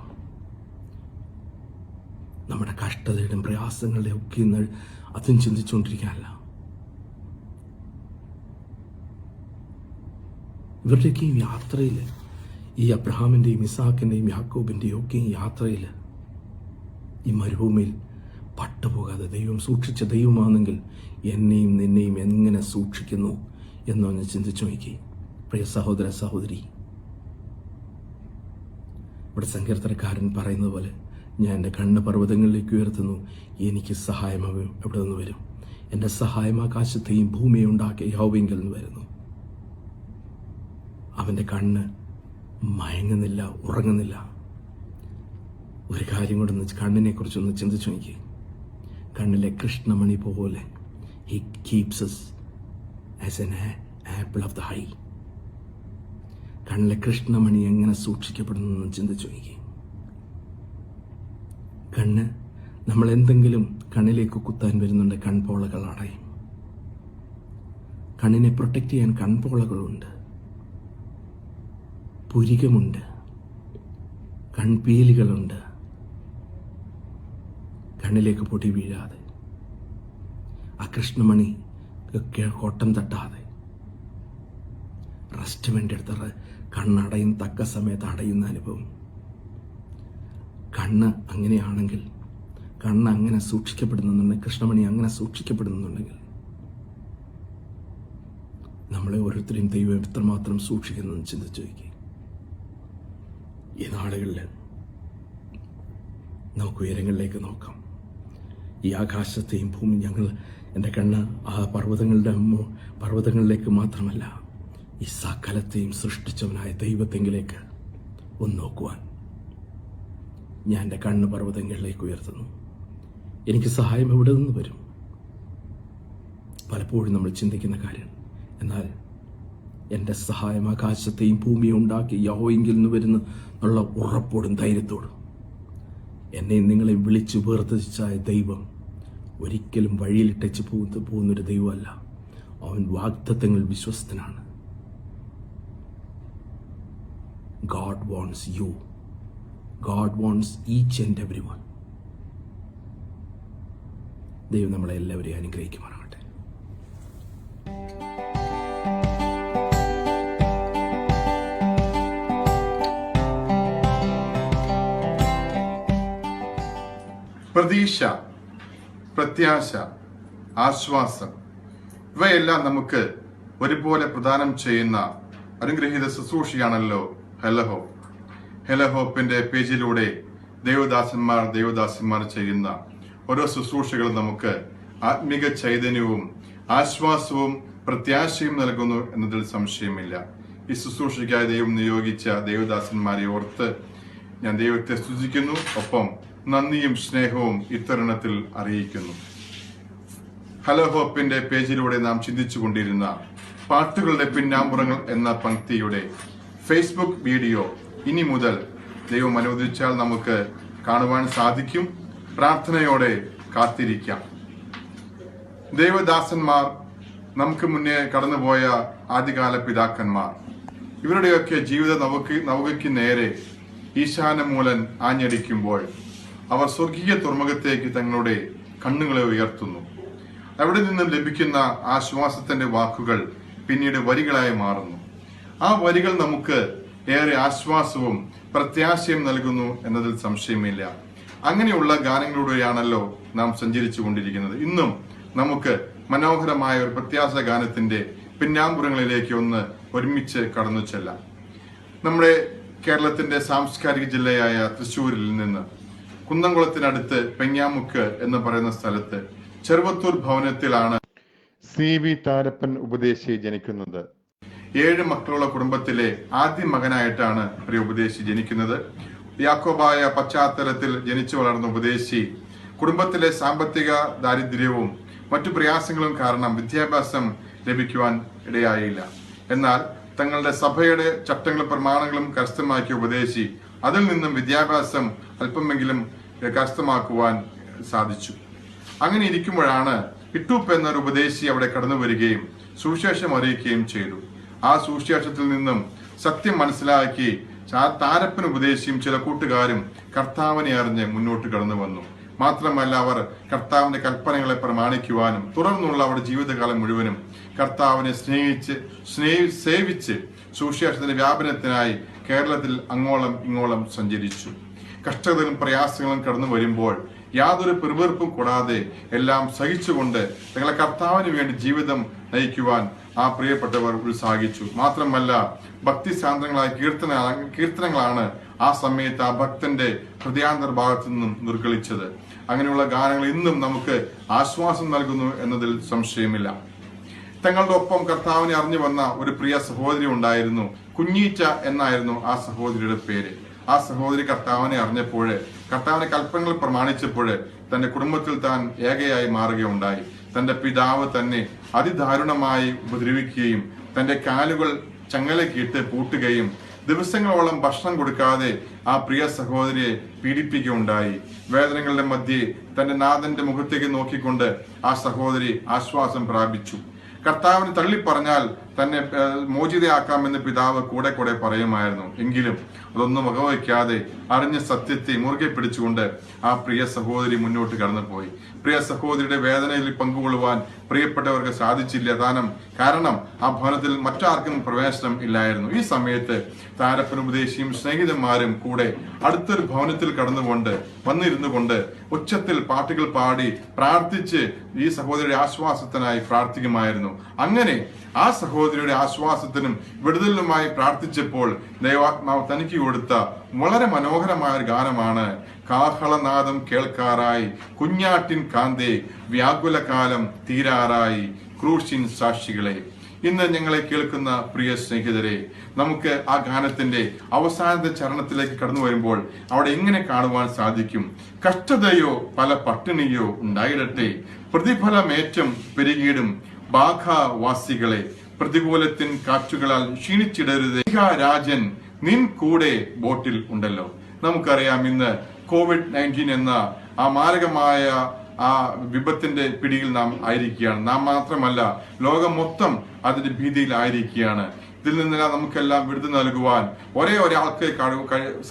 നമ്മുടെ കഷ്ടതയുടെയും പ്രയാസങ്ങളുടെയും ഒക്കെ അതും ചിന്തിച്ചുകൊണ്ടിരിക്കാനല്ല. ഇവരുടെയൊക്കെയും യാത്രയിൽ, ഈ അബ്രഹാമിൻ്റെയും ഇസാക്കിൻ്റെയും യാക്കോബിൻ്റെയും ഒക്കെയും യാത്രയിൽ ഈ മരുഭൂമിയിൽ പട്ടുപോകാതെ ദൈവം സൂക്ഷിച്ച ദൈവമാണെങ്കിൽ എന്നെയും നിന്നെയും എങ്ങനെ സൂക്ഷിക്കുന്നു എന്നൊന്ന് ചിന്തിച്ചു നോക്കി. പ്രിയ സഹോദര സഹോദരി, ഇവിടെ സങ്കീർത്തനക്കാരൻ പറയുന്നത് പോലെ, ഞാൻ എൻ്റെ കണ്ണ് പർവ്വതങ്ങളിലേക്ക് ഉയർത്തുന്നു, എനിക്ക് സഹായം എവിടെ നിന്ന് വരും? എൻ്റെ സഹായം ആകാശത്തെയും ഭൂമിയെ ഉണ്ടാക്കിയ യഹോവയിങ്കൽ നിന്ന് വരുന്നു. അവൻ്റെ കണ്ണ് മയങ്ങുന്നില്ല, ഉറങ്ങുന്നില്ല. ഒരു കാര്യം കൂടെ കണ്ണിനെ കുറിച്ചൊന്ന് ചിന്തിച്ചു നോക്കി. കണ്ണിലെ കൃഷ്ണമണി പോലെ he keeps us as an apple of the eye. കണ്ണിലെ കൃഷ്ണമണി എങ്ങനെ സൂക്ഷിക്കപ്പെടുന്നു ചിന്തിച്ചു നോക്കി. കണ്ണ് നമ്മൾ എന്തെങ്കിലും കണ്ണിലേക്ക് കുത്താൻ വരുന്നുണ്ട്, കൺപോളകൾ അടയും. കണ്ണിനെ പ്രൊട്ടക്ട് ചെയ്യാൻ കൺപോളകളുണ്ട്, പുരികമുണ്ട്, കൺപീലികളുണ്ട്. കണ്ണിലേക്ക് പൊടി വീഴാതെ, ആ കൃഷ്ണമണി കോട്ടം തട്ടാതെ, റെസ്റ്റ് വേണ്ടിയെടുത്ത കണ്ണടയും തക്ക സമയത്ത് അടയുന്ന അനുഭവം. കണ്ണ് അങ്ങനെയാണെങ്കിൽ, കണ്ണ് അങ്ങനെ സൂക്ഷിക്കപ്പെടുന്നുണ്ടെങ്കിൽ, കൃഷ്ണമണി അങ്ങനെ സൂക്ഷിക്കപ്പെടുന്നുണ്ടെങ്കിൽ, നമ്മളെ ഓരോരുത്തരെയും ദൈവം എത്രമാത്രം സൂക്ഷിക്കുന്നു ചിന്തിച്ചു നോക്കി. ഈ നാളുകളിൽ നമുക്ക് ഉയരങ്ങളിലേക്ക് നോക്കാം. ഈ ആകാശത്തെയും ഭൂമി എൻ്റെ കണ്ണ് ആ പർവ്വതങ്ങളിലേക്ക് മാത്രമല്ല, ഈ സകലത്തെയും സൃഷ്ടിച്ചവനായ ദൈവത്തെങ്കിലേക്ക് ഒന്ന് നോക്കുവാൻ ഞാൻ എൻ്റെ കണ്ണ് പർവ്വതങ്ങളിലേക്ക് ഉയർത്തുന്നു. എനിക്ക് സഹായം എവിടെ നിന്ന് വരും? പലപ്പോഴും നമ്മൾ ചിന്തിക്കുന്ന കാര്യം. എന്നാൽ എൻ്റെ സഹായം ആകാശത്തെയും ഭൂമിയെ ഉണ്ടാക്കി യഹോവയിങ്കിൽ നിന്ന് വരുന്ന ഉള്ള ഉറപ്പോടും ധൈര്യത്തോടും എന്നെയും നിങ്ങളെ വിളിച്ചു വേർതിരിച്ചായ ദൈവം ഒരിക്കലും വഴിയിലിട്ടച്ച് പോകുന്നൊരു ദൈവമല്ല. അവൻ വാഗ്ദത്തങ്ങൾ വിശ്വസ്തനാണ്. God wants you. God wants each and everyone. ദൈവം നമ്മളെ എല്ലാവരെയും അനുഗ്രഹിക്കുമാറാകട്ടെ.
പ്രതീക്ഷ, പ്രത്യാശ, ആശ്വാസം ഇവയെല്ലാം നമുക്ക് ഒരുപോലെ പ്രദാനം ചെയ്യുന്ന അനുഗ്രഹീത ശുശ്രൂഷയാണല്ലോ ഹെലഹോ. ഹെലഹോപ്പിന്റെ പേജിലൂടെ ദേവദാസന്മാർ ചെയ്യുന്ന ഓരോ ശുശ്രൂഷകളും നമുക്ക് ആത്മീക ചൈതന്യവും ആശ്വാസവും പ്രത്യാശയും നൽകുന്നു എന്നതിൽ സംശയമില്ല. ഈ ശുശ്രൂഷയ്ക്കായി ദൈവം നിയോഗിച്ച ദേവദാസന്മാരെ ഓർത്ത് ഞാൻ ദൈവത്തെ സ്തുതിക്കുന്നു. ഒപ്പം നന്ദിയും സ്നേഹവും ഇത്തരുണത്തിൽ അറിയിക്കുന്നു. ഹെലഹോപ്പിന്റെ പേജിലൂടെ നാം ചിന്തിച്ചു കൊണ്ടിരുന്ന പാട്ടുകളുടെ പിന്നാമ്പുറങ്ങൾ എന്ന പങ്ക്തിയുടെ ഫേസ്ബുക്ക് വീഡിയോ ഇനി മുതൽ ദൈവം അനുവദിച്ചാൽ നമുക്ക് കാണുവാൻ സാധിക്കും. പ്രാർത്ഥനയോടെ കാത്തിരിക്കാം. ദേവദാസന്മാർ, നമുക്ക് മുന്നേ കടന്നുപോയ ആദ്യകാല പിതാക്കന്മാർ, ഇവരുടെയൊക്കെ ജീവിത നൗകയ്ക്ക് നേരെ ഈശാനമൂലൻ ആഞ്ഞടിക്കുമ്പോൾ അവർ സ്വർഗീയ തുറമുഖത്തേക്ക് തങ്ങളുടെ കണ്ണുകളെ ഉയർത്തുന്നു. അവിടെ നിന്നും ലഭിക്കുന്ന ആശ്വാസത്തിന്റെ വാക്കുകൾ പിന്നീട് വരികളായി മാറുന്നു. ആ വരികൾ നമുക്ക് ഏറെ ആശ്വാസവും പ്രത്യാശയും നൽകുന്നു എന്നതിൽ സംശയമില്ല. അങ്ങനെയുള്ള ഗാനങ്ങളിലൂടെയാണല്ലോ നാം സഞ്ചരിച്ചു കൊണ്ടിരിക്കുന്നത്. ഇന്നും നമുക്ക് മനോഹരമായ ഒരു പ്രത്യാശ ഗാനത്തിന്റെ പിന്നാമ്പുറങ്ങളിലേക്ക് ഒന്ന് ഒരുമിച്ച് കടന്നു ചെല്ലാം. നമ്മുടെ കേരളത്തിന്റെ സാംസ്കാരിക ജില്ലയായ തൃശ്ശൂരിൽ നിന്ന് കുന്നംകുളത്തിനടുത്ത് പെഞ്ഞാമുക്ക് എന്ന് പറയുന്ന സ്ഥലത്ത് ചെറുവത്തൂർ ഭവനത്തിലാണ് CV താരപ്പൻ ഉപദേശി ജനിക്കുന്നത്. 7 മക്കളുള്ള കുടുംബത്തിലെ ആദ്യ മകനായിട്ടാണ് പ്രിയ ഉപദേശി ജനിക്കുന്നത്. യാക്കോബായ പശ്ചാത്തലത്തിൽ ജനിച്ചു വളർന്ന ഉപദേശി കുടുംബത്തിലെ സാമ്പത്തിക ദാരിദ്ര്യവും മറ്റു പ്രയാസങ്ങളും കാരണം വിദ്യാഭ്യാസം ലഭിക്കുവാൻ ഇടയായില്ല. എന്നാൽ തങ്ങളുടെ സഭയുടെ ചട്ടങ്ങളും പ്രമാണങ്ങളും കരസ്ഥമാക്കിയ ഉപദേശി അതിൽ നിന്നും വിദ്യാഭ്യാസം അല്പമെങ്കിലും കരസ്ഥമാക്കുവാൻ സാധിച്ചു. അങ്ങനെ ഇരിക്കുമ്പോഴാണ് ഇട്ടൂപ്പ് എന്നൊരു ഉപദേശി അവിടെ കടന്നു വരികയും സുവിശേഷം അറിയിക്കുകയും ചെയ്തു. ആ സുവിശേഷത്തിൽ നിന്നും സത്യം മനസ്സിലാക്കി താരപ്പൻ ഉപദേശിയും ചില കൂട്ടുകാരും കർത്താവിനെ അറിഞ്ഞ് മുന്നോട്ട് കടന്നു വന്നു. മാത്രമല്ല, അവർ കർത്താവിന്റെ കൽപ്പനകളെ പ്രമാണിക്കുവാനും തുടർന്നുള്ള അവരുടെ ജീവിതകാലം മുഴുവനും കർത്താവിനെ സേവിച്ച് സുവിശേഷത്തിന്റെ വ്യാപനത്തിനായി കേരളത്തിൽ അങ്ങോളം ഇങ്ങോളം സഞ്ചരിച്ചു. കഷ്ടതകളും പ്രയാസങ്ങളും കടന്നു വരുമ്പോൾ യാതൊരു പിറുപിറുപ്പും കൂടാതെ എല്ലാം സഹിച്ചുകൊണ്ട് തങ്ങളെ കർത്താവിന് വേണ്ടി ജീവിതം നയിക്കുവാൻ ആ പ്രിയപ്പെട്ടവർ ഉത്സാഹിച്ചു. മാത്രമല്ല ഭക്തിശാന്തങ്ങളായ കീർത്തനങ്ങളാണ് ആ സമയത്ത് ആ ഭക്തന്റെ ഹൃദയാന്തർഭാഗത്തു നിന്നും നിർഗളിച്ചത്. അങ്ങനെയുള്ള ഗാനങ്ങൾ ഇന്നും നമുക്ക് ആശ്വാസം നൽകുന്നു എന്നതിൽ സംശയമില്ല. തങ്ങളുടെ ഒപ്പം കർത്താവിനെ അറിഞ്ഞു വന്ന ഒരു പ്രിയ സഹോദരി ഉണ്ടായിരുന്നു. കുഞ്ഞീച്ച എന്നായിരുന്നു ആ സഹോദരിയുടെ പേര്. ആ സഹോദരി കർത്താവിനെ അറിഞ്ഞപ്പോൾ, കർത്താവിന്റെ കൽപ്പനകൾ പ്രമാണിച്ചപ്പോൾ തന്റെ കുടുംബത്തിൽ താൻ ഏകയായി മാറുകയുണ്ടായി. തന്റെ പിതാവ് തന്നെ അതിദാരുണമായി ഉപദ്രവിക്കുകയും തന്റെ കാലുകൾ ചങ്ങലക്കിട്ട് പൂട്ടുകയും ദിവസങ്ങളോളം ഭക്ഷണം കൊടുക്കാതെ ആ പ്രിയ സഹോദരിയെ പീഡിപ്പിക്കുകയുണ്ടായി. വേദനകളുടെ മധ്യേ തന്റെ നാഥന്റെ മുഖത്തേക്ക് നോക്കിക്കൊണ്ട് ആ സഹോദരി ആശ്വാസം പ്രാപിച്ചു. കർത്താവിന് തള്ളിപ്പറഞ്ഞാൽ തന്നെ മോചിതയാക്കാമെന്ന് പിതാവ് കൂടെ കൂടെ പറയുമായിരുന്നു. എങ്കിലും അതൊന്നും വകവയ്ക്കാതെ അറിഞ്ഞ സത്യത്തെ മുറുകെ പിടിച്ചുകൊണ്ട് ആ പ്രിയ സഹോദരി മുന്നോട്ട് കടന്നുപോയി. പ്രിയ സഹോദരിയുടെ വേദനയിൽ പങ്കുകൊള്ളുവാൻ പ്രിയപ്പെട്ടവർക്ക് സാധിച്ചില്ല. കാരണം ആ ഭവനത്തിൽ മറ്റാർക്കും പ്രവേശനം ഇല്ലായിരുന്നു. ഈ സമയത്ത് താരപ്പനുപദേശിയും സ്നേഹിതന്മാരും കൂടെ അടുത്തൊരു ഭവനത്തിൽ വന്നിരുന്നു കൊണ്ട് ഉച്ചത്തിൽ പാട്ടുകൾ പാടി പ്രാർത്ഥിച്ച് ഈ സഹോദരിയുടെ ആശ്വാസത്തിനായി പ്രാർത്ഥിക്കുമായിരുന്നു. അങ്ങനെ ആ സഹോദരിയുടെ ആശ്വാസത്തിനും വിടുതലിനുമായി പ്രാർത്ഥിച്ചപ്പോൾ ദൈവാത്മാവ് തനിക്ക് കൊടുത്ത വളരെ മനോഹരമായ ഒരു ഗാനമാണ് കാഹളനാദം കേൾക്കാറായി, കുഞ്ഞാട്ടിൻ കാന്തേ, വ്യാകുലകാലം തീരാറായി, ക്രൂശിൻ സാക്ഷികളെ. ഇന്ന് ഞങ്ങളെ കേൾക്കുന്ന പ്രിയ സ്നേഹിതരെ, നമുക്ക് ആ ഗാനത്തിന്റെ അവസാനത്തെ ചരണത്തിലേക്ക് കടന്നു വരുമ്പോൾ അവിടെ എങ്ങനെ കാണുവാൻ സാധിക്കും? കഷ്ടതയോ പല പട്ടിണിയോ ഉണ്ടായിടട്ടെ, പ്രതിഫലമേറ്റം പെരുകിയിടും ബാഘവാസികളെ, പ്രതികൂലത്തിൻ കാറ്റുകളാൽ ക്ഷീണിച്ചിടരുത്, രാജൻ നിൻ കൂടെ ബോട്ടിൽ ഉണ്ടല്ലോ. നമുക്കറിയാം ഇന്ന് COVID-19 എന്ന ആ മാരകമായ ആ വിപത്തിന്റെ പിടിയിൽ നാം ആയിരിക്കുകയാണ്. നാം മാത്രമല്ല, ലോകം മൊത്തം അതിന്റെ ഭീതിയിലായിരിക്കുകയാണ്. ഇതിൽ നിന്നെല്ലാം നമുക്കെല്ലാം വിടുതൽ നൽകുവാൻ ഒരേ ഒരാൾക്കേ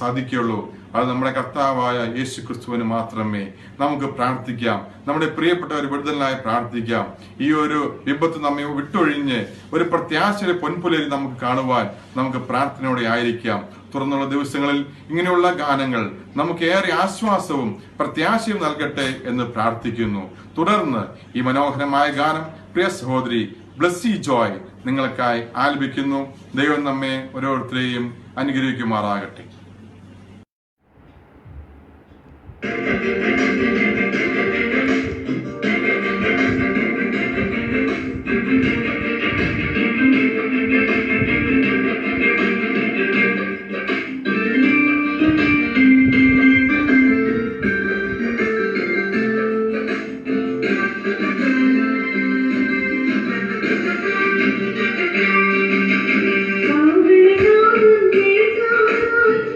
സാധിക്കുകയുള്ളൂ. അത് നമ്മുടെ കർത്താവായ യേശു ക്രിസ്തുവിന് മാത്രമേ. നമുക്ക് പ്രാർത്ഥിക്കാം, നമ്മുടെ പ്രിയപ്പെട്ടവർ വിടുതലിനായി പ്രാർത്ഥിക്കാം. ഈ ഒരു വിപത്ത് നമ്മെ വിട്ടൊഴിഞ്ഞ് ഒരു പ്രത്യാശയുടെ പൊൻപുലരി നമുക്ക് കാണുവാൻ നമുക്ക് പ്രാർത്ഥനയോടെ ആയിരിക്കാം. തുറന്നുള്ള ദിവസങ്ങളിൽ ഇങ്ങനെയുള്ള ഗാനങ്ങൾ നമുക്ക് ഏറെ ആശ്വാസവും പ്രത്യാശയും നൽകട്ടെ എന്ന് പ്രാർത്ഥിക്കുന്നു. തുടർന്ന് ഈ മനോഹരമായ ഗാനം പ്രിയ സഹോദരി ബ്ലസ്സി ജോയ് നിങ്ങൾക്കായി ആലപിക്കുന്നു. ദൈവം നമ്മെ ഓരോരുത്തരെയും അനുഗ്രഹിക്കുമാറാകട്ടെ.
കാവലനാദം കേൾക്കാറായി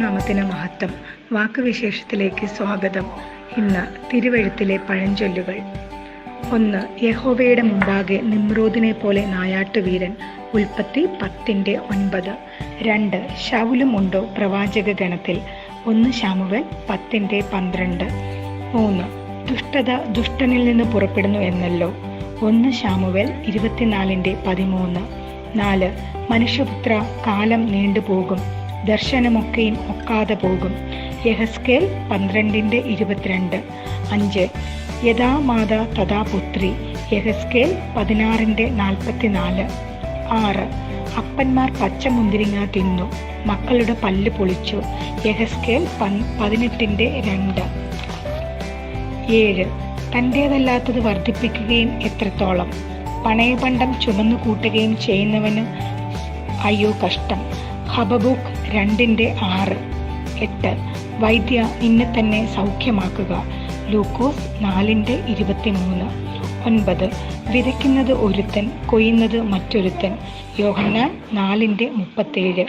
നാമത്തിന് മഹത്വം. വാക്കുവിശേഷത്തിലേക്ക് സ്വാഗതം. ഇന്ന് തിരുവെഴുത്തിലെ പഴഞ്ചൊല്ലുകൾ. 1. യഹോവയുടെ മുമ്പാകെ നിമ്രോദിനെ പോലെ നായാട്ടുവീരൻ. ഉൽപ്പത്തി 10:9. 2. ശൗലുമുണ്ടോ പ്രവാചക ഗണത്തിൽ. 1 ശമൂവേൽ 10:12. 3. ദുഷ്ടത ദുഷ്ടനിൽ നിന്ന് പുറപ്പെടുന്നു എന്നല്ലോ. 1 ശമൂവേൽ 24:13. 4. മനുഷ്യപുത്ര, കാലം നീണ്ടുപോകും, ദർശനമൊക്കെയും ഒക്കാതെ പോകും. യെഹെസ്കേൽ 12:22. 5. യഥാ മാതാ തഥാ പുത്രി. യെഹെസ്കേൽ 16:44. 6. അപ്പന്മാർ പച്ചമുന്തിരിങ്ങ തിന്നു, മക്കളുടെ പല്ല് പൊളിച്ചു. യെഹെസ്കേൽ 18:2. 7. തൻ്റേതല്ലാത്തത് വർദ്ധിപ്പിക്കുകയും എത്രത്തോളം. പണയപണ്ടം ചുമന്നു കൂട്ടുകയും ചെയ്യുന്നവന് അയ്യോ കഷ്ടം. ഹബബൂക്ക് 2:6. 8. വൈദ്യ, നിന്നെ തന്നെ സൗഖ്യമാക്കുക. ലൂക്കോസ് 4:23. 9. വിതയ്ക്കുന്നത് ഒരുത്തൻ, കൊയ്യുന്നത് മറ്റൊരുത്തൻ. യോഹന്നാൻ 4:37.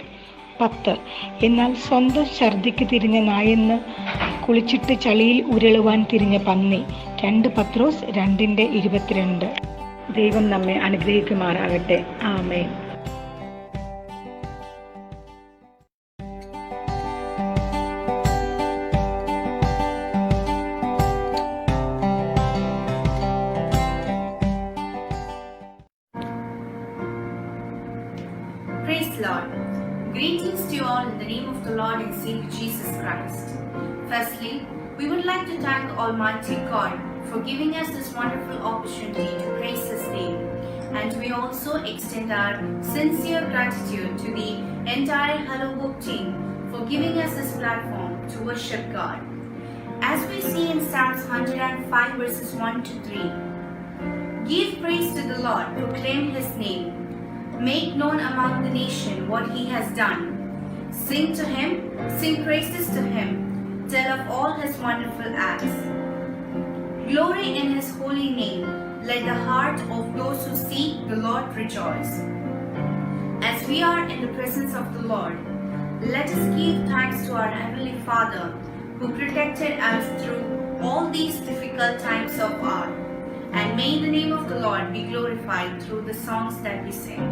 10. എന്നാൽ സ്വന്തം ഛർദിക്ക് തിരിഞ്ഞ നായെന്ന് കുളിച്ചിട്ട് ചളിയിൽ ഉരുളുവാൻ തിരിഞ്ഞ പന്നി. 2 പത്രോസ് 2:22. ദൈവം നമ്മെ അനുഗ്രഹിക്കുമാറാകട്ടെ. ആമേൻ.
Praise the Lord. Greetings to you all in the name of the Lord and Savior Jesus Christ. Firstly, we would like to thank Almighty God for giving us this wonderful opportunity to praise His name. And we also extend our sincere gratitude to the entire Hello Book team for giving us this platform to worship God. As we see in Psalms 105 verses 1-3, give praise to the Lord, proclaim His name. Make known among the nation what He has done. Sing to Him, sing praises to Him, tell of all His wonderful acts. Glory in His holy name, let the heart of those who seek the Lord rejoice. As we are in the presence of the Lord, let us give thanks to our Heavenly Father who protected us through all these difficult times of our. And may the name of the Lord be glorified through the songs that we sing.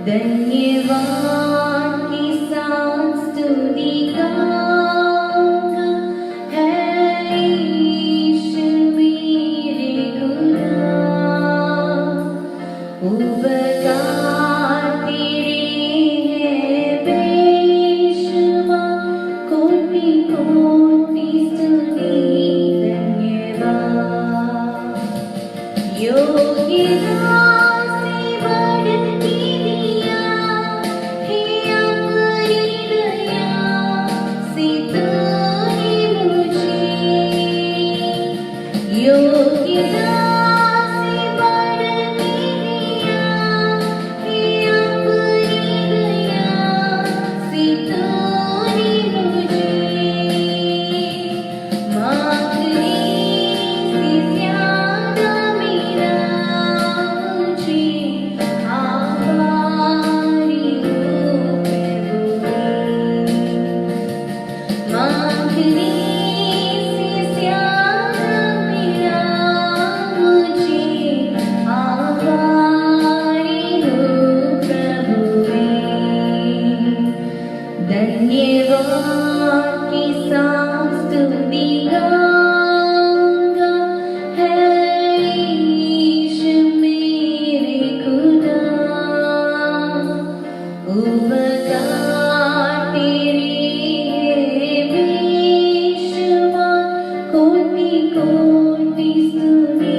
धन्यवाद की सांस तुझी गा की सांस स्तुति गाऊंगा, है ईश मेरे खुदा। उपकार तेरे है बेशुमार, कोटि कोटि स्तुति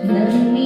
धन्यवाद।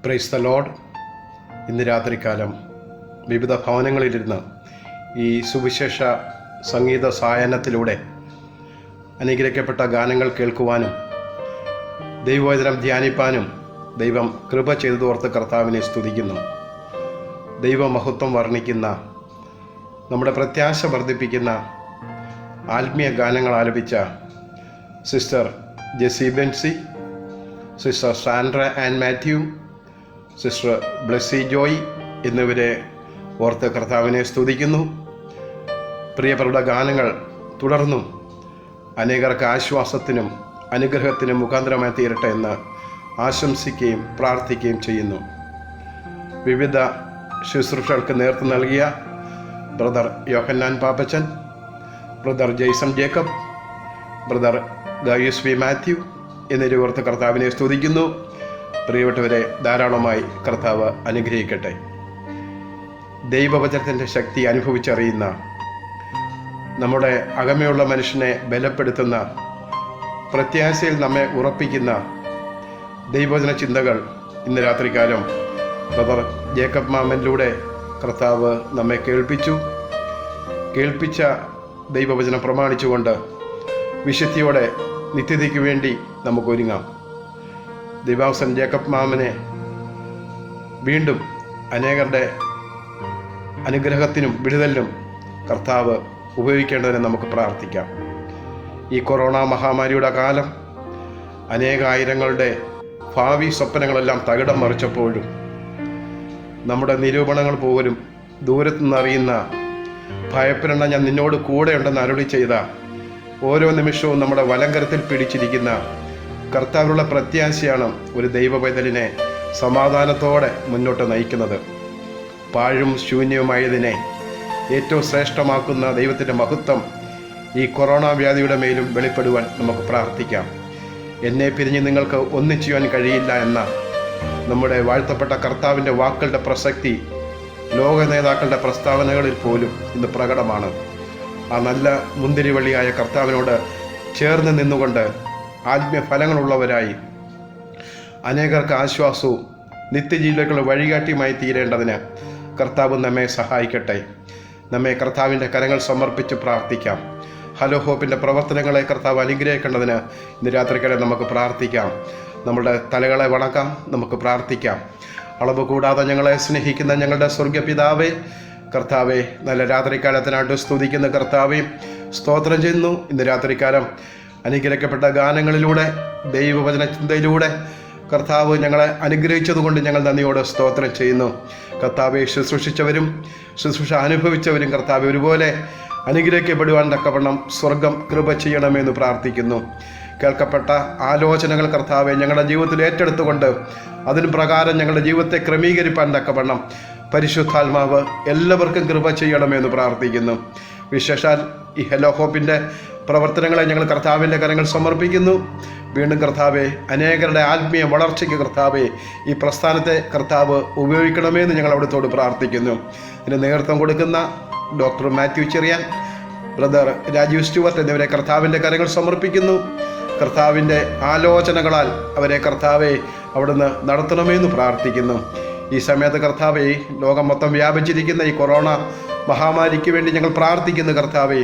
Praise the Lord. ഇന്ന് രാത്രികാലം വിവിധ ഭവനങ്ങളിലിരുന്ന് ഈ സുവിശേഷ സംഗീത സായാഹ്നത്തിലൂടെ അനുഗ്രഹിക്കപ്പെട്ട ഗാനങ്ങൾ കേൾക്കുവാനും ദൈവവചനം ധ്യാനിപ്പാനും ദൈവം കൃപ ചെയ്തതോർത്ത് കർത്താവിനെ സ്തുതിക്കുന്നു. ദൈവമഹത്വം വർണ്ണിക്കുന്ന, നമ്മുടെ പ്രത്യാശ വർദ്ധിപ്പിക്കുന്ന ആത്മീയ ഗാനങ്ങൾ ആലപിച്ച sister Jessy Benzy, sister Sandra and Mathew, sister Blessy Joy എന്നിവരെ ഓർത്ത് കർത്താവിനെ സ്തുതിക്കുന്നു. പ്രിയപ്പെട്ട ഗാനങ്ങൾ തുടർന്നും അനേകർക്ക് ആശ്വാസത്തിനും അനുഗ്രഹത്തിനും മുഖാന്തരമായി തീരട്ടെ എന്ന് ആശംസിക്കുകയും പ്രാർത്ഥിക്കുകയും ചെയ്യുന്നു. വിവിധ ശുശ്രൂഷകൾക്ക് നേതൃത്വം നൽകിയ brother Yohannan Pappachan, brother Jaison Jacob, brother Gaius V Mathew എന്നിവരെ ഓർത്ത് കർത്താവിനെ സ്തുതിക്കുന്നു. പ്രിയപ്പെട്ടവരെ, ധാരാളമായി കർത്താവ് അനുഗ്രഹിക്കട്ടെ. ദൈവവചനത്തിൻ്റെ ശക്തി അനുഭവിച്ചറിയുന്ന, നമ്മുടെ അകമയുള്ള മനുഷ്യനെ ബലപ്പെടുത്തുന്ന, പ്രത്യാശയിൽ നമ്മെ ഉറപ്പിക്കുന്ന ദൈവവചന ചിന്തകൾ ഇന്ന് രാത്രികാലം ബ്രദർ ജേക്കബ് മാമനിലൂടെ കർത്താവ് നമ്മെ കേൾപ്പിച്ച ദൈവവചനം പ്രമാണിച്ചുകൊണ്ട് വിശുദ്ധിയോടെ നിത്യതയ്ക്ക് വേണ്ടി നമുക്കൊരുങ്ങാം. ദൈവാസൻ ജേക്കബ് മാമനെ വീണ്ടും അനേകരുടെ അനുഗ്രഹത്തിനും വിടുതലിനും കർത്താവ് ഉപയോഗിക്കേണ്ടതിന് നമുക്ക് പ്രാർത്ഥിക്കാം. ഈ കൊറോണ മഹാമാരിയുടെ കാലം അനേകായിരങ്ങളുടെ ഭാവി സ്വപ്നങ്ങളെല്ലാം തകിടം മറിച്ചപ്പോഴും നമ്മുടെ നിരൂപണങ്ങൾ പോലും ദൂരത്തുനിന്നറിയുന്ന, ഭയപ്പെടേണ്ട, ഞാൻ നിന്നോട് കൂടെയുണ്ടെന്ന് അരുളി ചെയ്ത, ഓരോ നിമിഷവും നമ്മുടെ വലങ്കരത്തിൽ പിടിച്ചിരിക്കുന്ന കർത്താവിനുള്ള പ്രത്യാശയാണ് ഒരു ദൈവപൈതലിനെ സമാധാനത്തോടെ മുന്നോട്ട് നയിക്കുന്നത്. പാഴും ശൂന്യവുമായതിനെ ഏറ്റവും ശ്രേഷ്ഠമാക്കുന്ന ദൈവത്തിൻ്റെ മഹത്വം ഈ കൊറോണ വ്യാധിയുടെ മേലും വെളിപ്പെടുവാൻ നമുക്ക് പ്രാർത്ഥിക്കാം. എന്നെ പിരിഞ്ഞ് നിങ്ങൾക്ക് ഒന്നും ചെയ്യാൻ കഴിയില്ല എന്ന നമ്മുടെ വാഴ്ത്തപ്പെട്ട കർത്താവിൻ്റെ വാക്കുകളുടെ പ്രസക്തി ലോക നേതാക്കളുടെ പ്രസ്താവനകളിൽ പോലും ഇന്ന് പ്രകടമാണ്. ആ നല്ല മുന്തിരിവള്ളിയായ കർത്താവിനോട് ചേർന്ന് നിന്നുകൊണ്ട് ആത്മീയ ഫലങ്ങളുള്ളവരായി അനേകർക്ക് ആശ്വാസവും നിത്യജീവിതക്കുള്ള വഴികാട്ടിയുമായി തീരേണ്ടതിന് കർത്താവ് നമ്മെ സഹായിക്കട്ടെ. നമ്മെ കർത്താവിൻ്റെ കരങ്ങൾ സമർപ്പിച്ച് പ്രാർത്ഥിക്കാം. ഹലോ ഹോപ്പിൻ്റെ പ്രവർത്തനങ്ങളെ കർത്താവ് അനുഗ്രഹിക്കേണ്ടതിന് ഇന്ന് രാത്രിക്കാലം നമുക്ക് പ്രാർത്ഥിക്കാം. നമ്മുടെ തലകളെ വണക്കാം, നമുക്ക് പ്രാർത്ഥിക്കാം. അളവ് കൂടാതെ ഞങ്ങളെ സ്നേഹിക്കുന്ന ഞങ്ങളുടെ സ്വർഗപിതാവേ, കർത്താവെ, നല്ല രാത്രികാലത്തിനായിട്ട് സ്തുതിക്കുന്ന കർത്താവെ, സ്തോത്രം ചെയ്യുന്നു. ഇന്ന് രാത്രികാലം അനുഗ്രഹിക്കപ്പെട്ട ഗാനങ്ങളിലൂടെ ദൈവവചന ചിന്തയിലൂടെ കർത്താവ് ഞങ്ങളെ അനുഗ്രഹിച്ചതുകൊണ്ട് ഞങ്ങൾ നന്ദിയോടെ സ്തോത്രം ചെയ്യുന്നു. കർത്താവെ, ശുശ്രൂഷിച്ചവരും ശുശ്രൂഷ അനുഭവിച്ചവരും കർത്താവെ ഒരുപോലെ അനുഗ്രഹിക്കപ്പെടുവാൻ തക്കവണ്ണം സ്വർഗം കൃപ ചെയ്യണമെന്ന് പ്രാർത്ഥിക്കുന്നു. കേൾക്കപ്പെട്ട ആലോചനകൾ കർത്താവെ ഞങ്ങളുടെ ജീവിതത്തിൽ ഏറ്റെടുത്തുകൊണ്ട് അതിന് പ്രകാരം ഞങ്ങളുടെ ജീവിതത്തെ ക്രമീകരിപ്പാൻ തക്കവണ്ണം പരിശുദ്ധാത്മാവ് എല്ലാവർക്കും കൃപ ചെയ്യണമെന്ന് പ്രാർത്ഥിക്കുന്നു. വിശേഷാൽ ഈ ഹലോ ഹോപ്പിൻ്റെ പ്രവർത്തനങ്ങളെ ഞങ്ങൾ കർത്താവിൻ്റെ കരങ്ങൾ സമർപ്പിക്കുന്നു. വീണ്ടും കർത്താവെ, അനേകരുടെ ആത്മീയ വളർച്ചയ്ക്ക് കർത്താവെ ഈ പ്രസ്ഥാനത്തെ കർത്താവ് ഉപയോഗിക്കണമെന്ന് ഞങ്ങൾ അവിടുത്തോട് പ്രാർത്ഥിക്കുന്നു. ഇതിന് നേതൃത്വം കൊടുക്കുന്ന ഡോക്ടർ മാത്യു ചെറിയാൻ, ബ്രദർ രാജീവ് സ്റ്റുവർട്ട് എന്നിവരെ കർത്താവിൻ്റെ കരങ്ങൾ സമർപ്പിക്കുന്നു. കർത്താവിൻ്റെ ആലോചനകളാൽ അവരെ കർത്താവെ അവിടുന്ന് നടത്തണമെന്ന് പ്രാർത്ഥിക്കുന്നു. ഈ സമയത്ത് കർത്താവെ, ലോകം മൊത്തം വ്യാപിച്ചിരിക്കുന്ന ഈ കൊറോണ മഹാമാരിക്ക് വേണ്ടി ഞങ്ങൾ പ്രാർത്ഥിക്കുന്നു. കർത്താവെ,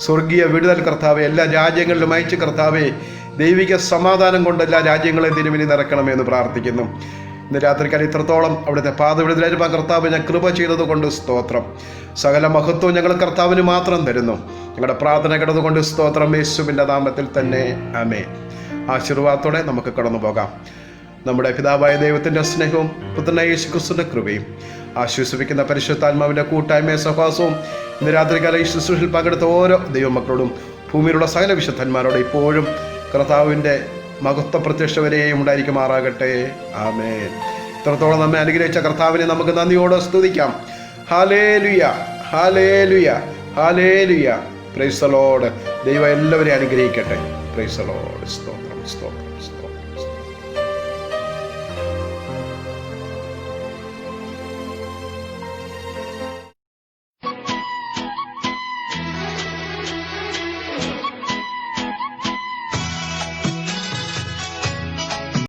സ്വർഗീയ വിടുതൽ കർത്താവെ എല്ലാ രാജ്യങ്ങളിലും അയച്ച് കർത്താവെ ദൈവിക സമാധാനം കൊണ്ട് എല്ലാ രാജ്യങ്ങളെയും തിരുമിനി നിറയ്ക്കണമെന്ന് പ്രാർത്ഥിക്കുന്നു. ഇന്ന് രാത്രിക്കാലം ഇത്രത്തോളം അവിടുത്തെ പാതവിടുതലായിരുന്ന കർത്താവ് ഞാൻ കൃപ ചെയ്തതുകൊണ്ട് സ്തോത്രം. സകല മഹത്വവും ഞങ്ങൾ കർത്താവിന് മാത്രം തരുന്നു. ഞങ്ങളുടെ പ്രാർത്ഥന കിടന്നുകൊണ്ട് സ്തോത്രം. യേശുവിൻ്റെ നാമത്തിൽ തന്നെ ആമേൻ. ആശീർവാദത്തോടെ നമുക്ക് കടന്നു പോകാം. നമ്മുടെ പിതാവായ ദൈവത്തിൻ്റെ സ്നേഹവും പുത്രനായ യേശുക്രിസ്തുവിൻ്റെ കൃപയും ആശ്വസിപ്പിക്കുന്ന പരിശുദ്ധാത്മാവിൻ്റെ കൂട്ടായ്മയും സഹവാസവും ഇന്ന് രാത്രികാലം ഈ ശുശ്രൂഷയിൽ പങ്കെടുത്ത ഓരോ ദൈവമക്കളോടും ഭൂമിയിലുള്ള സകല വിശുദ്ധന്മാരോടും ഇപ്പോഴും കർത്താവിൻ്റെ മഹത്വ പ്രത്യക്ഷ വരെയും ഉണ്ടായിരിക്കുമാറാകട്ടെ. ആമേൻ. ഇത്രത്തോളം നമ്മെ അനുഗ്രഹിച്ച കർത്താവിനെ നമുക്ക് നന്ദിയോടെ സ്തുതിക്കാം. Hallelujah, hallelujah, hallelujah. Praise the Lord. ദൈവം എല്ലാവരെയും അനുഗ്രഹിക്കട്ടെ. Praise the Lord. സ്തോത്രം, സ്തോത്രം.